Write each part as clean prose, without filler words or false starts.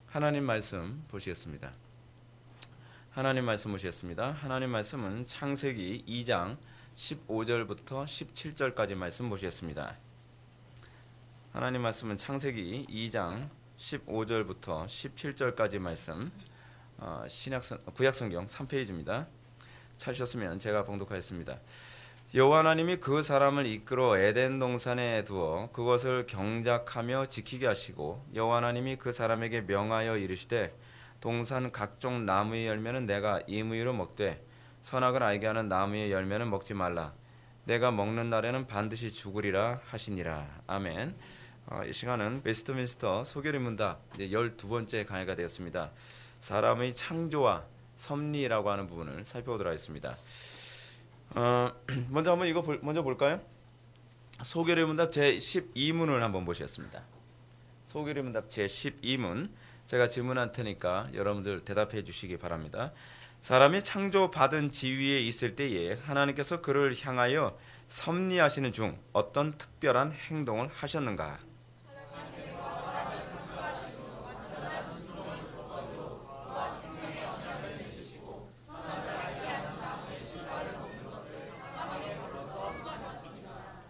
하나님 말씀 보시겠습니다. 하나님 말씀 보시겠습니다. 하나님 말씀은 창세기 2장 15절부터 17절까지 말씀 보시겠습니다. 하나님 말씀은 창세기 2장 15절부터 17절까지 말씀, 구약성경 3페이지입니다. 찾으셨으면 제가 봉독하겠습니다. 여호와 하나님이 그 사람을 이끌어 에덴 동산에 두어 그것을 경작하며 지키게 하시고, 여호와 하나님이 그 사람에게 명하여 이르시되 동산 각종 나무의 열매는 내가 임의로 먹되 선악을 알게 하는 나무의 열매는 먹지 말라. 내가 먹는 날에는 반드시 죽으리라 하시니라. 아멘. 이 시간은 웨스트민스터 소결의 문답 12번째 강의가 되었습니다. 사람의 창조와 섭리라고 하는 부분을 살펴보도록 하겠습니다. 먼저 한번 이거 먼저 볼까요? 소결의 문답 제 12문을 한번 보시겠습니다. 소결의 문답 제 12문, 제가 질문할 테니까 여러분들 대답해 주시기 바랍니다. 사람이 창조받은 지위에 있을 때에 하나님께서 그를 향하여 섭리하시는 중 어떤 특별한 행동을 하셨는가?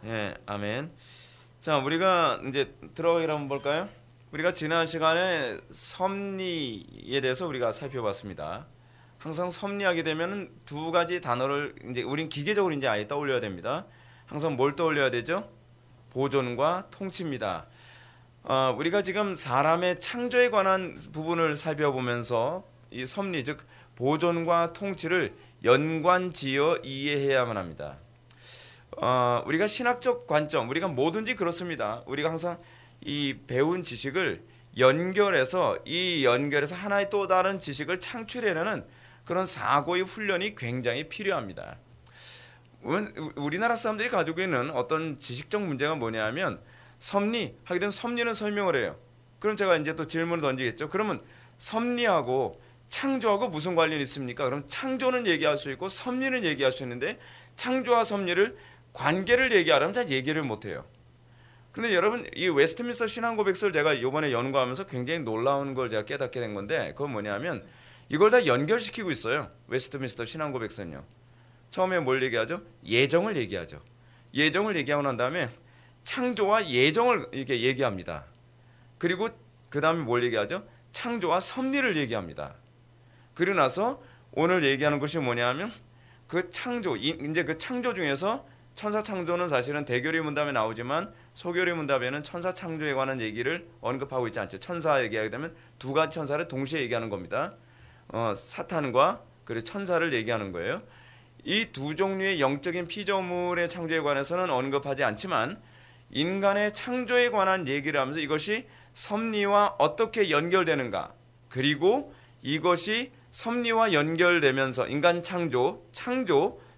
예, 아멘. 자, 우리가 이제 들어가기를 한번 볼까요? 우리가 지난 시간에 섭리에 대해서 우리가 살펴봤습니다. 항상 섭리하게 되면 두 가지 단어를 이제 우린 기계적으로 이제 아예 떠올려야 됩니다. 항상 뭘 떠올려야 되죠? 보존과 통치입니다. 우리가 지금 사람의 창조에 관한 부분을 살펴보면서 이 섭리, 즉 보존과 통치를 연관지어 이해해야만 합니다. 우리가 신학적 관점, 우리가 뭐든지 그렇습니다. 우리가 항상 이 배운 지식을 연결해서 하나의 또 다른 지식을 창출해내는 그런 사고의 훈련이 굉장히 필요합니다. 우리나라 사람들이 가지고 있는 어떤 지식적 문제가 뭐냐면, 섭리하게 되면 섭리는 설명을 해요. 그럼 제가 이제 또 질문을 던지겠죠. 그러면 섭리하고 창조하고 무슨 관련이 있습니까? 그럼 창조는 얘기할 수 있고 섭리는 얘기할 수 있는데, 창조와 섭리를 관계를 얘기하려면 잘 얘기를 못해요. 근데 여러분, 이 웨스트민스터 신앙고백서를 제가 이번에 연구하면서 굉장히 놀라운 걸 제가 깨닫게 된 건데, 그건 뭐냐면 이걸 다 연결시키고 있어요. 웨스트민스터 신앙고백서는요. 처음에 뭘 얘기하죠? 예정을 얘기하죠. 예정을 얘기하고 난 다음에 창조와 예정을 이렇게 얘기합니다. 그리고 그 다음에 뭘 얘기하죠? 창조와 섭리를 얘기합니다. 그리고 나서 오늘 얘기하는 것이 뭐냐면 그 창조, 이제 그 창조 중에서 천사 창조는 사실은 대결의 문답에 나오지만 소결의 문답에는 천사 창조에 관한 얘기를 언급하고 있지 않죠. 천사 얘기하게 되면 두 가지 천사를 동시에 얘기하는 겁니다. 사탄과 그리고 천사를 얘기하는 거예요. 이 두 종류의 영적인 피조물의 창조에 관해서는 언급하지 않지만 인간의 창조에 관한 얘기를 하면서 이것이 섭리와 어떻게 연결되는가, 그리고 이것이 섭리와 연결되면서 인간 창조,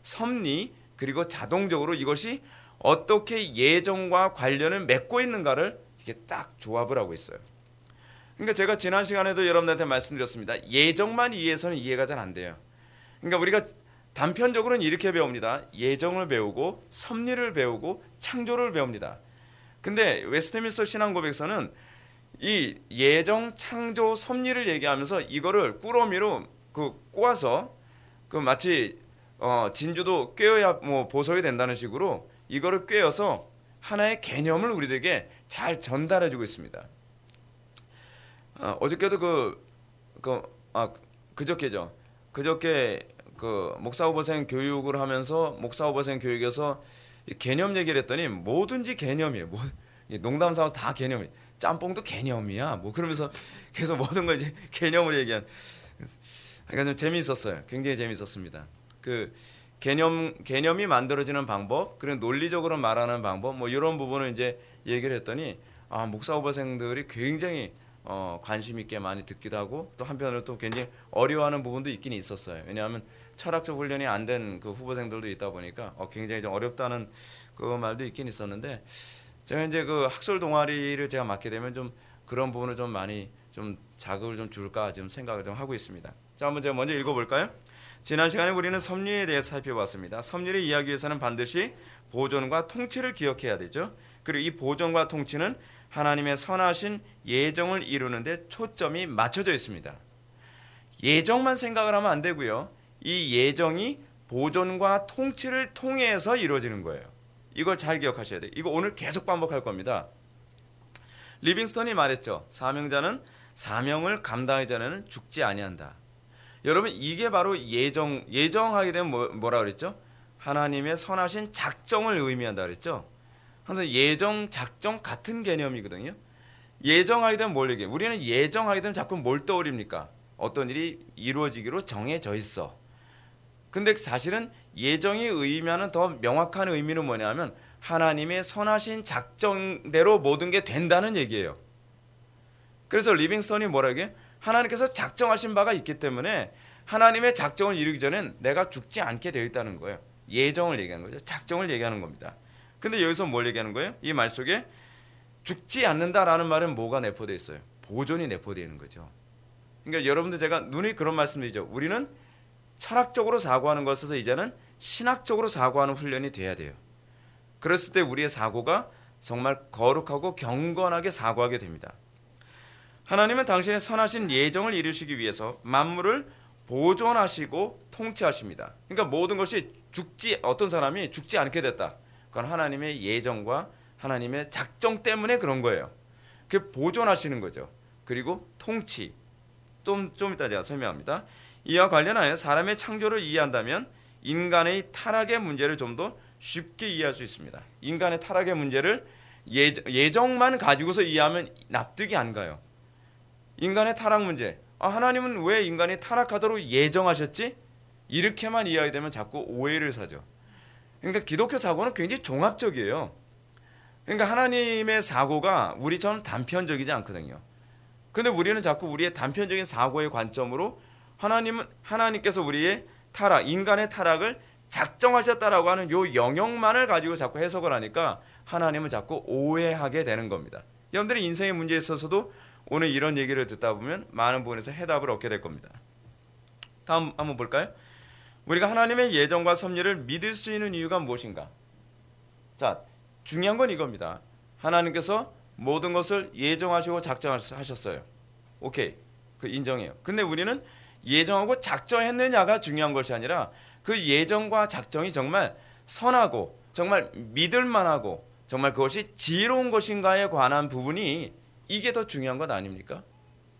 섭리, 그리고 자동적으로 이것이 어떻게 예정과 관련을 맺고 있는가를 이렇게 딱 조합을 하고 있어요. 그러니까 제가 지난 시간에도 여러분들한테 말씀드렸습니다. 예정만 이해해서는 이해가 잘 안 돼요. 그러니까 우리가 단편적으로는 이렇게 배웁니다. 예정을 배우고 섭리를 배우고 창조를 배웁니다. 근데 웨스트민스터 신앙고백서는 이 예정, 창조, 섭리를 얘기하면서 이거를 꾸러미로 꼬아서 마치 진주도 꿰어야 보석이 된다는 식으로 이거를 꿰어서 하나의 개념을 우리들에게 잘 전달해주고 있습니다. 어저께도 그저께 목사후보생 교육을 하면서 목사후보생 교육에서 개념 얘기를 했더니 뭐든지 개념이에요. 농담 삼아서 다 개념이에요. 짬뽕도 개념이야. 그러면서 계속 모든 걸 이제 개념으로 얘기한. 그러니까 좀 재미있었어요. 굉장히 재미있었습니다. 그 개념이 만들어지는 방법, 그리고 논리적으로 말하는 방법, 이런 부분을 이제 얘기를 했더니 목사 후보생들이 굉장히 관심 있게 많이 듣기도 하고, 또 한편으로 또 굉장히 어려워하는 부분도 있긴 있었어요. 왜냐하면 철학적 훈련이 안 된 그 후보생들도 있다 보니까 굉장히 좀 어렵다는 그 말도 있긴 있었는데, 제가 이제 그 학술 동아리를 제가 맡게 되면 좀 그런 부분을 좀 많이 좀 자극을 좀 줄까 지금 생각을 좀 하고 있습니다. 자, 한번 제가 먼저 읽어볼까요? 지난 시간에 우리는 섭리에 대해 살펴봤습니다. 섭리를 이해하기 위해서는 반드시 보존과 통치를 기억해야 되죠. 그리고 이 보존과 통치는 하나님의 선하신 예정을 이루는 데 초점이 맞춰져 있습니다. 예정만 생각을 하면 안 되고요. 이 예정이 보존과 통치를 통해서 이루어지는 거예요. 이걸 잘 기억하셔야 돼요. 이거 오늘 계속 반복할 겁니다. 리빙스턴이 말했죠. 사명자는 사명을 감당하기 전에는 죽지 아니한다. 여러분 이게 바로 예정하게 되면 뭐라 그랬죠? 하나님의 선하신 작정을 의미한다 그랬죠. 항상 예정, 작정 같은 개념이거든요. 예정하게 되면 뭘 얘기해요? 우리는 예정하게 되면 자꾸 뭘 떠올립니까? 어떤 일이 이루어지기로 정해져 있어. 근데 사실은 예정이 의미하는 더 명확한 의미는 뭐냐면 하나님의 선하신 작정대로 모든 게 된다는 얘기예요. 그래서 리빙스턴이 뭐라 얘기해? 하나님께서 작정하신 바가 있기 때문에 하나님의 작정을 이루기 전엔 내가 죽지 않게 되어 있다는 거예요. 예정을 얘기하는 거죠. 작정을 얘기하는 겁니다. 근데 여기서 뭘 얘기하는 거예요? 이 말 속에 죽지 않는다라는 말은 뭐가 내포되어 있어요? 보존이 내포되어 있는 거죠. 그러니까 여러분들 제가 눈이 그런 말씀드리죠. 우리는 철학적으로 사고하는 것에서 이제는 신학적으로 사고하는 훈련이 돼야 돼요. 그랬을 때 우리의 사고가 정말 거룩하고 경건하게 사고하게 됩니다. 하나님은 당신의 선하신 예정을 이루시기 위해서 만물을 보존하시고 통치하십니다. 그러니까 모든 것이 어떤 사람이 죽지 않게 됐다. 그건 하나님의 예정과 하나님의 작정 때문에 그런 거예요. 그 보존하시는 거죠. 그리고 통치. 좀 이따 제가 설명합니다. 이와 관련하여 사람의 창조를 이해한다면 인간의 타락의 문제를 좀 더 쉽게 이해할 수 있습니다. 인간의 타락의 문제를 예정만 가지고서 이해하면 납득이 안 가요. 인간의 타락 문제. 하나님은 왜 인간이 타락하도록 예정하셨지? 이렇게만 이해하게 되면 자꾸 오해를 사죠. 그러니까 기독교 사고는 굉장히 종합적이에요. 그러니까 하나님의 사고가 우리처럼 단편적이지 않거든요. 근데 우리는 자꾸 우리의 단편적인 사고의 관점으로 하나님께서 우리의 타락, 인간의 타락을 작정하셨다라고 하는 요 영역만을 가지고 자꾸 해석을 하니까 하나님을 자꾸 오해하게 되는 겁니다. 여러분들이 인생의 문제에 있어서도 오늘 이런 얘기를 듣다 보면 많은 부분에서 해답을 얻게 될 겁니다. 다음 한번 볼까요? 우리가 하나님의 예정과 섭리를 믿을 수 있는 이유가 무엇인가? 자, 중요한 건 이겁니다. 하나님께서 모든 것을 예정하시고 작정하셨어요. 오케이, 그 인정해요. 근데 우리는 예정하고 작정했느냐가 중요한 것이 아니라 그 예정과 작정이 정말 선하고 정말 믿을만하고 정말 그것이 지혜로운 것인가에 관한 부분이 이게 더 중요한 것 아닙니까?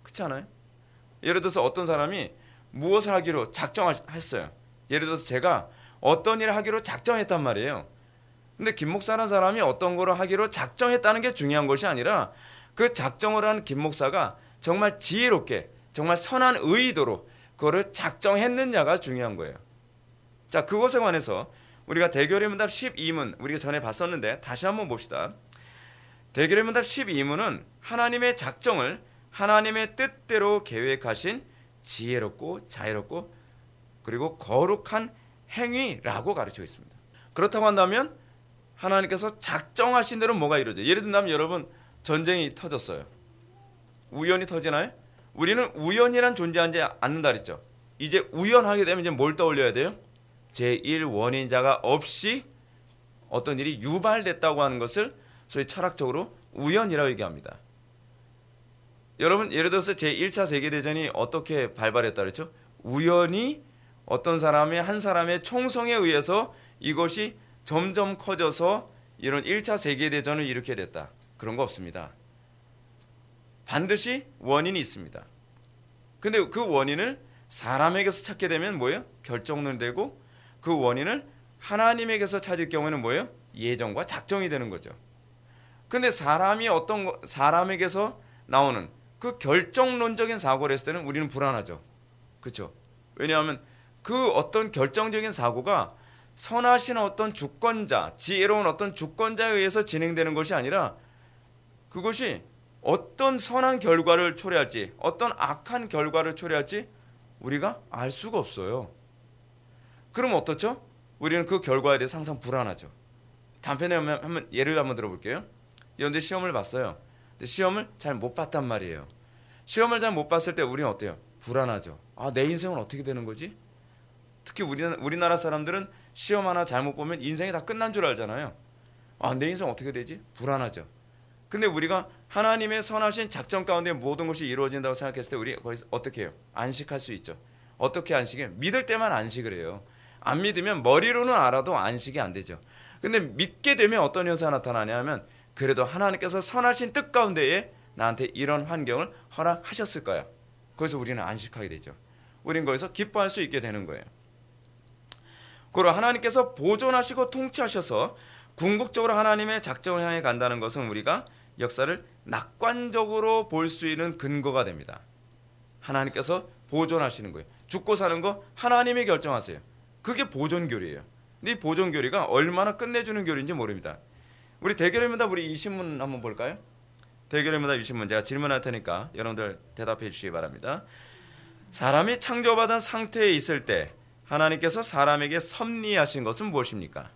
그렇지 않아요? 예를 들어서 어떤 사람이 무엇을 하기로 작정했어요. 예를 들어서 제가 어떤 일을 하기로 작정했단 말이에요. 근데 김 목사라는 사람이 어떤 거를 하기로 작정했다는 게 중요한 것이 아니라 그 작정을 한 김 목사가 정말 지혜롭게 정말 선한 의도로 그거를 작정했느냐가 중요한 거예요. 자, 그것에 관해서 우리가 대결의 문답 12문 우리가 전에 봤었는데 다시 한번 봅시다. 대결의 문답 12문은 하나님의 작정을 하나님의 뜻대로 계획하신 지혜롭고 자유롭고 그리고 거룩한 행위라고 가르치고 있습니다. 그렇다고 한다면 하나님께서 작정하신 대로 뭐가 이루어져요? 예를 들면 여러분 전쟁이 터졌어요. 우연히 터지나요? 우리는 우연이란 존재하지 않는다 그랬죠. 이제 우연하게 되면 이제 뭘 떠올려야 돼요? 제1원인자가 없이 어떤 일이 유발됐다고 하는 것을 소위 철학적으로 우연이라고 얘기합니다. 여러분 예를 들어서 제1차 세계대전이 어떻게 발발했다 그랬죠? 우연히 어떤 한 사람의 총성에 의해서 이것이 점점 커져서 이런 1차 세계대전을 일으키게 됐다. 그런 거 없습니다. 반드시 원인이 있습니다. 근데 그 원인을 사람에게서 찾게 되면 뭐예요? 결정론되고 그 원인을 하나님에게서 찾을 경우에는 뭐예요? 예정과 작정이 되는 거죠. 근데 사람에게서 나오는 그 결정론적인 사고를 했을 때는 우리는 불안하죠. 그렇죠? 왜냐하면 그 어떤 결정적인 사고가 선하신 어떤 주권자, 지혜로운 어떤 주권자에 의해서 진행되는 것이 아니라 그것이 어떤 선한 결과를 초래할지 어떤 악한 결과를 초래할지 우리가 알 수가 없어요. 그럼 어떻죠? 우리는 그 결과에 대해서 항상 불안하죠. 단편에 한번 예를 한번 들어볼게요. 여러분들 시험을 봤어요. 근데 시험을 잘 못 봤단 말이에요. 시험을 잘 못 봤을 때 우리는 어때요? 불안하죠. 내 인생은 어떻게 되는 거지? 특히 우리나라 사람들은 시험 하나 잘못 보면 인생이 다 끝난 줄 알잖아요. 내 인생 어떻게 되지? 불안하죠. 근데 우리가 하나님의 선하신 작전 가운데 모든 것이 이루어진다고 생각했을 때 우리 거기서 어떻게 해요? 안식할 수 있죠. 어떻게 안식해요? 믿을 때만 안식을 해요. 안 믿으면 머리로는 알아도 안식이 안 되죠. 근데 믿게 되면 어떤 현상이 나타나냐면 그래도 하나님께서 선하신 뜻 가운데에 나한테 이런 환경을 허락하셨을 거야. 거기서 우리는 안식하게 되죠. 우린 거기서 기뻐할 수 있게 되는 거예요. 그리고 하나님께서 보존하시고 통치하셔서 궁극적으로 하나님의 작정을 향해 간다는 것은 우리가 역사를 낙관적으로 볼 수 있는 근거가 됩니다. 하나님께서 보존하시는 거예요. 죽고 사는 거 하나님이 결정하세요. 그게 보존교리예요. 근데 이 보존교리가 얼마나 끝내주는 교리인지 모릅니다. 우리 대결입니다. 우리 이 신문 한번 볼까요? 대결입니다. 이 신문 제가 질문할 테니까 여러분들 대답해 주시기 바랍니다. 사람이 창조받은 상태에 있을 때 하나님께서 사람에게 섭리하신 것은 무엇입니까?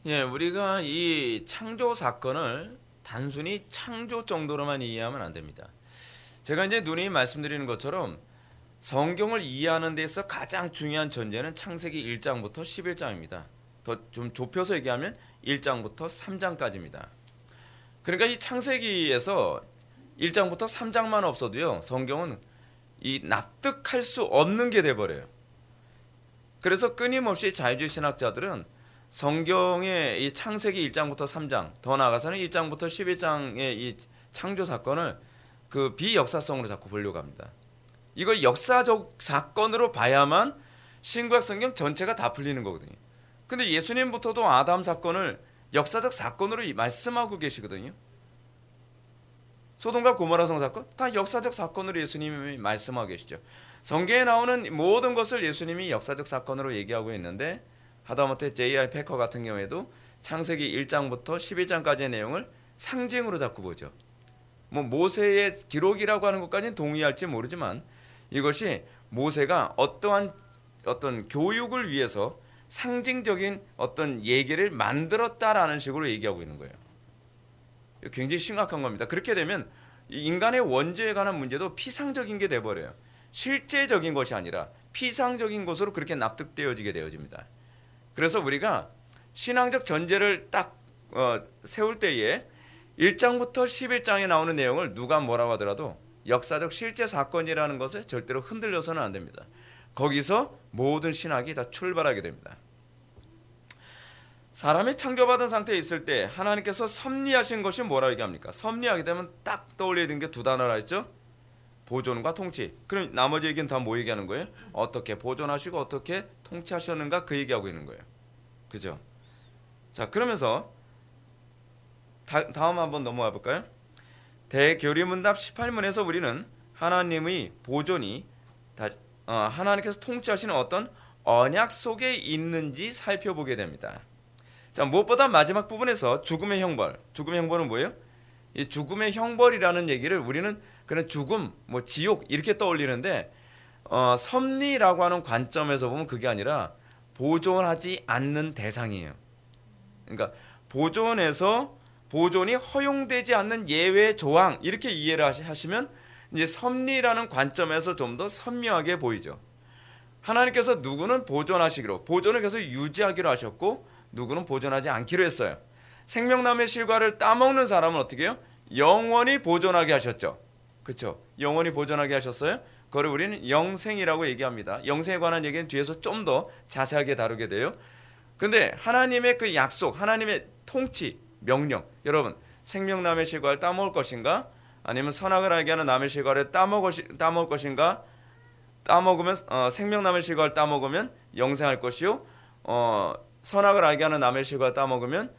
예, 우리가 이 창조 사건을 단순히 창조 정도로만 이해하면 안 됩니다. 제가 이제 누누이 말씀드리는 것처럼 성경을 이해하는 데 있어 가장 중요한 전제는 창세기 1장부터 11장입니다. 더 좀 좁혀서 얘기하면 1장부터 3장까지입니다. 그러니까 이 창세기에서 1장부터 3장만 없어도요, 성경은 이 납득할 수 없는 게 돼버려요. 그래서 끊임없이 자유주의 신학자들은 성경의 이 창세기 1장부터 3장, 더 나아가서는 1장부터 11장의 이 창조 사건을 그 비역사성으로 자꾸 보려고 합니다. 이거 역사적 사건으로 봐야만 신구약 성경 전체가 다 풀리는 거거든요. 근데 예수님부터도 아담 사건을 역사적 사건으로 말씀하고 계시거든요. 소돔과 고모라 성 사건 다 역사적 사건으로 예수님이 말씀하고 계시죠. 성경에 나오는 모든 것을 예수님이 역사적 사건으로 얘기하고 있는데 하다못해 J.I. 패커 같은 경우에도 창세기 1장부터 12장까지의 내용을 상징으로 자꾸 보죠. 뭐 모세의 기록이라고 하는 것까지는 동의할지 모르지만 이것이 모세가 어떠한 어떤 교육을 위해서 상징적인 어떤 얘기를 만들었다라는 식으로 얘기하고 있는 거예요. 굉장히 심각한 겁니다. 그렇게 되면 인간의 원죄에 관한 문제도 피상적인 게 돼버려요. 실제적인 것이 아니라 피상적인 것으로 그렇게 납득되어지게 되어집니다. 그래서 우리가 신앙적 전제를 딱 세울 때에 1장부터 11장에 나오는 내용을 누가 뭐라고 하더라도 역사적 실제 사건이라는 것에 절대로 흔들려서는 안 됩니다. 거기서 모든 신학이 다 출발하게 됩니다. 사람이 창조받은 상태에 있을 때 하나님께서 섭리하신 것이 뭐라고 얘기합니까? 섭리하게 되면 딱 떠올려야 되는 게 두 단어라 했죠? 보존과 통치. 그럼 나머지 얘기는 다 뭐 얘기하는 거예요? 어떻게 보존하시고 어떻게 통치하셨는가 그 얘기하고 있는 거예요. 그죠? 자, 그러면서 다음 한번 넘어가 볼까요? 대교리문답 18문에서 우리는 하나님의 보존이 하나님께서 통치하시는 어떤 언약 속에 있는지 살펴보게 됩니다. 자, 무엇보다 마지막 부분에서 죽음의 형벌. 죽음의 형벌은 뭐예요? 이 죽음의 형벌이라는 얘기를 우리는 그냥 죽음, 뭐 지옥 이렇게 떠올리는데 섭리라고 하는 관점에서 보면 그게 아니라 보존하지 않는 대상이에요. 그러니까 보존이 허용되지 않는 예외 조항 이렇게 이해를 하시면 이제 섭리라는 관점에서 좀 더 선명하게 보이죠. 하나님께서 누구는 보존하시기로 보존을 계속 유지하기로 하셨고 누구는 보존하지 않기로 했어요. 생명나무의 실과를 따먹는 사람은 어떻게 해요? 영원히 보존하게 하셨죠. 그렇죠? 영원히 보존하게 하셨어요. 그걸 우리는 영생이라고 얘기합니다. 영생에 관한 얘기는 뒤에서 좀 더 자세하게 다루게 돼요. 근데 하나님의 그 약속, 하나님의 통치, 명령, 여러분 생명나무의 실과를 따먹을 것인가? 아니면 선악을 알게 하는 나무의 실과를 따먹을 것인가? 따먹으면 생명나무의 실과를 따먹으면 영생할 것이요. 선악을 알게 하는 나무의 실과를 따먹으면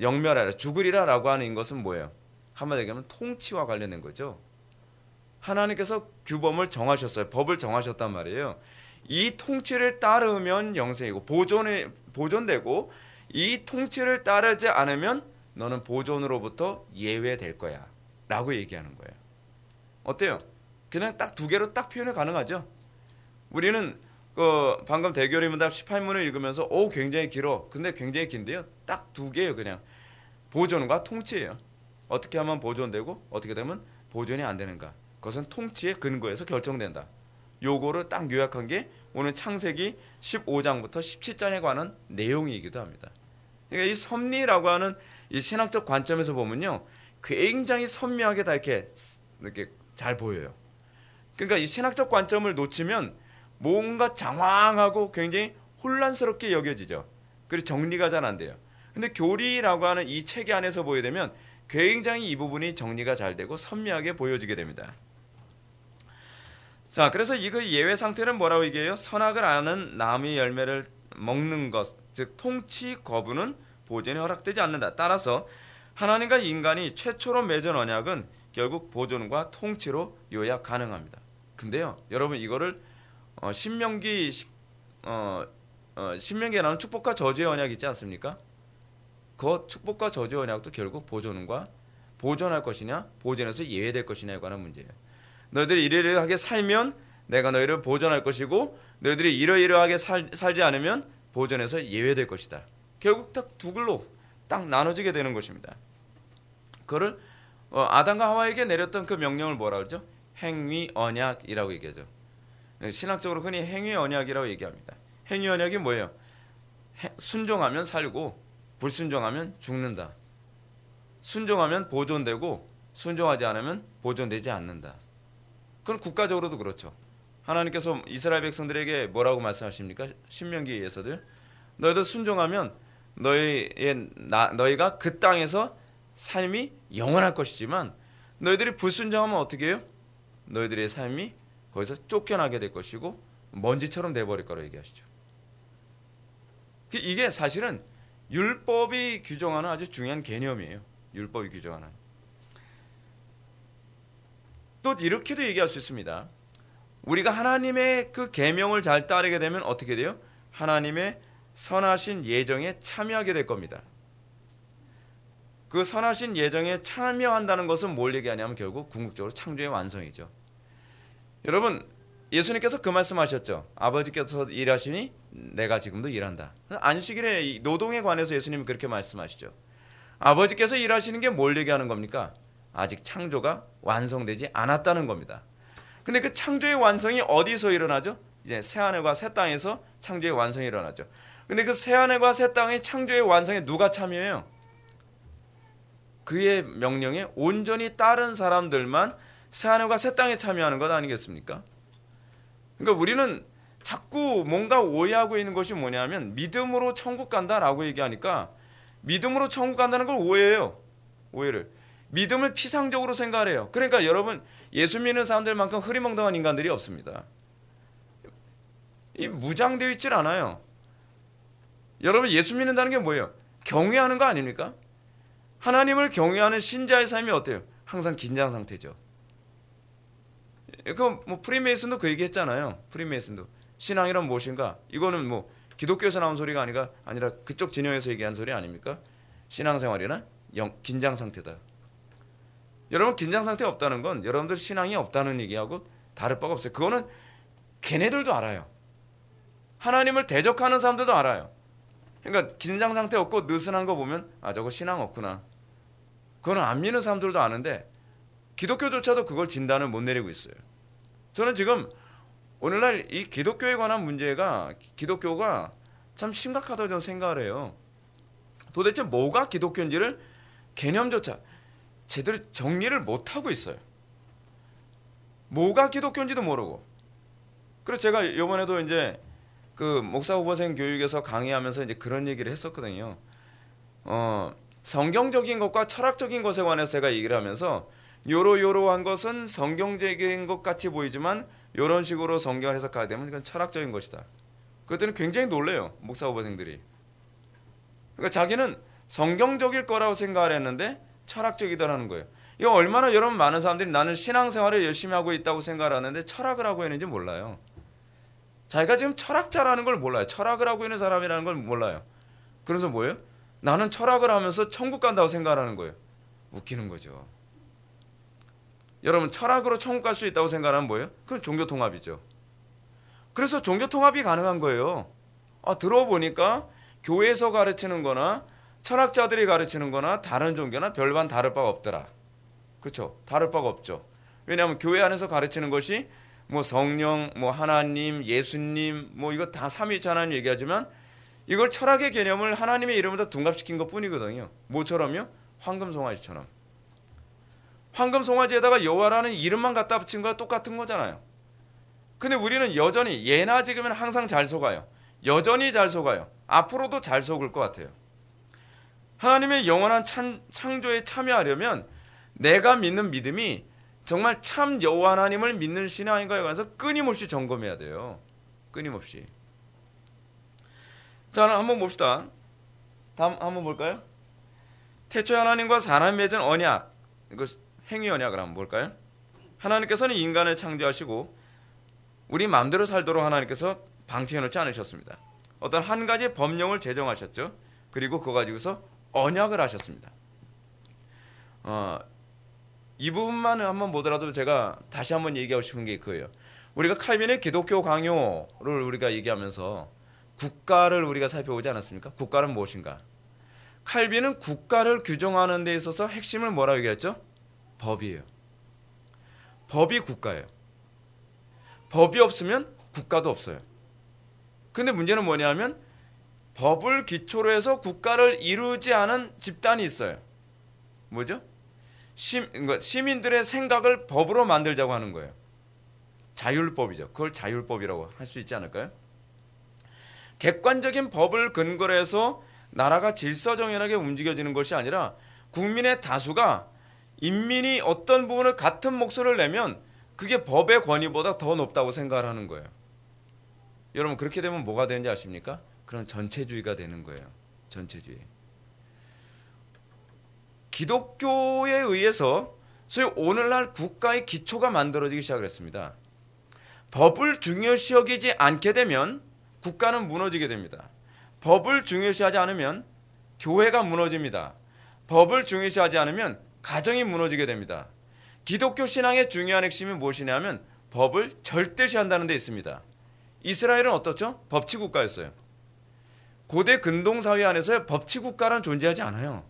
영멸하라, 죽으리라라고 하는 것은 뭐예요? 한마디로 얘기하면 통치와 관련된 거죠. 하나님께서 규범을 정하셨어요. 법을 정하셨단 말이에요. 이 통치를 따르면 영생이고 보존되고 이 통치를 따르지 않으면 너는 보존으로부터 예외될 거야 라고 얘기하는 거예요. 어때요? 그냥 딱 두 개로 딱 표현이 가능하죠. 우리는 방금 대결의문답 18문을 읽으면서 굉장히 길어. 근데 굉장히 긴데요. 딱 두 개예요. 그냥 보존과 통치예요. 어떻게 하면 보존되고 어떻게 되면 보존이 안 되는가. 그것은 통치의 근거에서 결정된다. 요거를 딱 요약한 게 오늘 창세기 15장부터 17장에 관한 내용이기도 합니다. 그러니까 이 섭리라고 하는 이 신학적 관점에서 보면요, 굉장히 선명하게 다 이렇게 잘 보여요. 그러니까 이 신학적 관점을 놓치면 뭔가 장황하고 굉장히 혼란스럽게 여겨지죠. 그리고 정리가 잘 안 돼요. 근데 교리라고 하는 이 체계 안에서 보게 되면 굉장히 이 부분이 정리가 잘 되고 선명하게 보여지게 됩니다. 자, 그래서 그 예외 상태는 뭐라고 얘기해요? 선악을 아는 나무의 열매를 먹는 것, 즉 통치 거부는 보존이 허락되지 않는다. 따라서 하나님과 인간이 최초로 맺은 언약은 결국 보존과 통치로 요약 가능합니다. 근데요, 여러분 이거를 신명기에 나오는 축복과 저주의 언약 있지 않습니까? 그 축복과 저주의 언약도 결국 보존할 것이냐, 보존에서 예외될 것이냐에 관한 문제예요. 너희들이 이러이러하게 살면 내가 너희를 보존할 것이고 너희들이 이러이러하게 살지 않으면 보존에서 예외될 것이다. 결국 딱 두 글로 딱 나눠지게 되는 것입니다. 그거를 아담과 하와에게 내렸던 그 명령을 뭐라 그러죠? 행위 언약이라고 얘기하죠. 신학적으로 흔히 행위 언약이라고 얘기합니다. 행위 언약이 뭐예요? 순종하면 살고 불순종하면 죽는다. 순종하면 보존되고 순종하지 않으면 보존되지 않는다. 그건 국가적으로도 그렇죠. 하나님께서 이스라엘 백성들에게 뭐라고 말씀하십니까? 신명기에서도 너희들 순종하면 너희가 그 땅에서 삶이 영원할 것이지만 너희들이 불순종하면 어떻게 해요? 너희들의 삶이 거기서 쫓겨나게 될 것이고 먼지처럼 돼버릴 거라고 얘기하시죠. 이게 사실은 율법이 규정하는 아주 중요한 개념이에요. 율법이 규정하는. 또 이렇게도 얘기할 수 있습니다. 우리가 하나님의 그 계명을 잘 따르게 되면 어떻게 돼요? 하나님의 선하신 예정에 참여하게 될 겁니다. 그 선하신 예정에 참여한다는 것은 뭘 얘기하냐면 결국 궁극적으로 창조의 완성이죠. 여러분, 예수님께서 그 말씀하셨죠. 아버지께서 일하시니 내가 지금도 일한다. 안식일의 노동에 관해서 예수님이 그렇게 말씀하시죠. 아버지께서 일하시는 게 뭘 얘기하는 겁니까? 아직 창조가 완성되지 않았다는 겁니다. 근데 그 창조의 완성이 어디서 일어나죠? 이제 새하늘과 새 땅에서 창조의 완성이 일어나죠. 근데 그 새하늘과 새 땅의 창조의 완성에 누가 참여해요? 그의 명령에 온전히 따른 사람들만 새하늘과 새 땅에 참여하는 것 아니겠습니까? 그러니까 우리는 자꾸 뭔가 오해하고 있는 것이 뭐냐면 믿음으로 천국 간다라고 얘기하니까 믿음으로 천국 간다는 걸 오해해요. 오해를. 믿음을 피상적으로 생각을 해요. 그러니까 여러분, 예수 믿는 사람들만큼 흐리멍덩한 인간들이 없습니다. 이 무장되어 있질 않아요. 여러분, 예수 믿는다는 게 뭐예요? 경외하는 거 아닙니까? 하나님을 경외하는 신자의 삶이 어때요? 항상 긴장 상태죠. 프리메이슨도 그 얘기 했잖아요. 프리메이슨도 신앙이란 무엇인가? 이거는 기독교에서 나온 소리가 아니라 그쪽 진영에서 얘기한 소리 아닙니까? 신앙생활이나 긴장 상태다. 여러분, 긴장 상태 없다는 건 여러분들 신앙이 없다는 얘기하고 다를 바가 없어요. 그거는 걔네들도 알아요. 하나님을 대적하는 사람들도 알아요. 그러니까 긴장 상태 없고 느슨한 거 보면 저거 신앙 없구나. 그거는 안 믿는 사람들도 아는데 기독교조차도 그걸 진단을 못 내리고 있어요. 저는 지금 오늘날 이 기독교에 관한 문제가 기독교가 참 심각하다고 저는 생각을 해요. 도대체 뭐가 기독교인지를 개념조차 제대로 정리를 못하고 있어요. 뭐가 기독교인지도 모르고. 그래서 제가 이번에도 이제 그 목사 후보생 교육에서 강의하면서 이제 그런 얘기를 했었거든요. 성경적인 것과 철학적인 것에 관해서 제가 얘기를 하면서 요러요러한 것은 성경적인 것 같이 보이지만 이런 식으로 성경을 해석하게 되면 이건 철학적인 것이다. 그랬더니 굉장히 놀래요. 목사 후보생들이. 그러니까 자기는 성경적일 거라고 생각을 했는데 철학적이다라는 거예요. 이거 얼마나 여러분 많은 사람들이 나는 신앙생활을 열심히 하고 있다고 생각을 하는데 철학을 하고 있는지 몰라요. 자기가 지금 철학자라는 걸 몰라요. 철학을 하고 있는 사람이라는 걸 몰라요. 그래서 뭐예요? 나는 철학을 하면서 천국 간다고 생각하는 거예요. 웃기는 거죠. 여러분, 철학으로 천국 갈 수 있다고 생각하면 뭐예요? 그건 종교 통합이죠. 그래서 종교 통합이 가능한 거예요. 들어보니까 교회에서 가르치는 거나 철학자들이 가르치는 거나 다른 종교나 별반 다를 바가 없더라. 그렇죠? 다를 바가 없죠. 왜냐하면 교회 안에서 가르치는 것이 뭐 성령, 뭐 하나님, 예수님, 뭐 이거 다 삼위일체 하나님 얘기하지만 이걸 철학의 개념을 하나님의 이름에다 둔갑시킨 것뿐이거든요. 뭐처럼요? 황금송아지처럼. 황금송아지에다가 여호와라는 이름만 갖다 붙인 거와 똑같은 거잖아요. 근데 우리는 여전히 예나 지금은 항상 잘 속아요. 여전히 잘 속아요. 앞으로도 잘 속을 것 같아요. 하나님의 영원한 창조에 참여하려면 내가 믿는 믿음이 정말 참 여호와 하나님을 믿는 신앙인가에 관해서 끊임없이 점검해야 돼요. 끊임없이. 자, 한번 봅시다. 다음 한번 볼까요? 태초에 하나님과 사람이 맺은 언약, 이거 행위 언약을 한번 볼까요? 하나님께서는 인간을 창조하시고 우리 마음대로 살도록 하나님께서 방치해 놓지 않으셨습니다. 어떤 한 가지 법령을 제정하셨죠. 그리고 그거 가지고서 언약을 하셨습니다. 이 부분만 한번 보더라도 제가 다시 한번 얘기하고 싶은 게 그거예요. 우리가 칼빈의 기독교 강요를 우리가 얘기하면서 국가를 우리가 살펴보지 않았습니까? 국가는 무엇인가? 칼빈은 국가를 규정하는 데 있어서 핵심을 뭐라고 얘기했죠? 법이에요. 법이 국가예요. 법이 없으면 국가도 없어요. 근데 문제는 뭐냐면 법을 기초로 해서 국가를 이루지 않은 집단이 있어요. 뭐죠? 시민들의 생각을 법으로 만들자고 하는 거예요. 자율법이죠. 그걸 자율법이라고 할 수 있지 않을까요? 객관적인 법을 근거로 해서 나라가 질서정연하게 움직여지는 것이 아니라 국민의 다수가 인민이 어떤 부분을 같은 목소리를 내면 그게 법의 권위보다 더 높다고 생각을 하는 거예요. 여러분, 그렇게 되면 뭐가 되는지 아십니까? 그런 전체주의가 되는 거예요. 전체주의. 기독교에 의해서 소위 오늘날 국가의 기초가 만들어지기 시작을 했습니다. 법을 중요시 여기지 않게 되면 국가는 무너지게 됩니다. 법을 중요시하지 않으면 교회가 무너집니다. 법을 중요시하지 않으면 가정이 무너지게 됩니다. 기독교 신앙의 중요한 핵심이 무엇이냐면 법을 절대시한다는 데 있습니다. 이스라엘은 어떻죠? 법치국가였어요. 고대 근동사회 안에서 법치국가란 존재하지 않아요.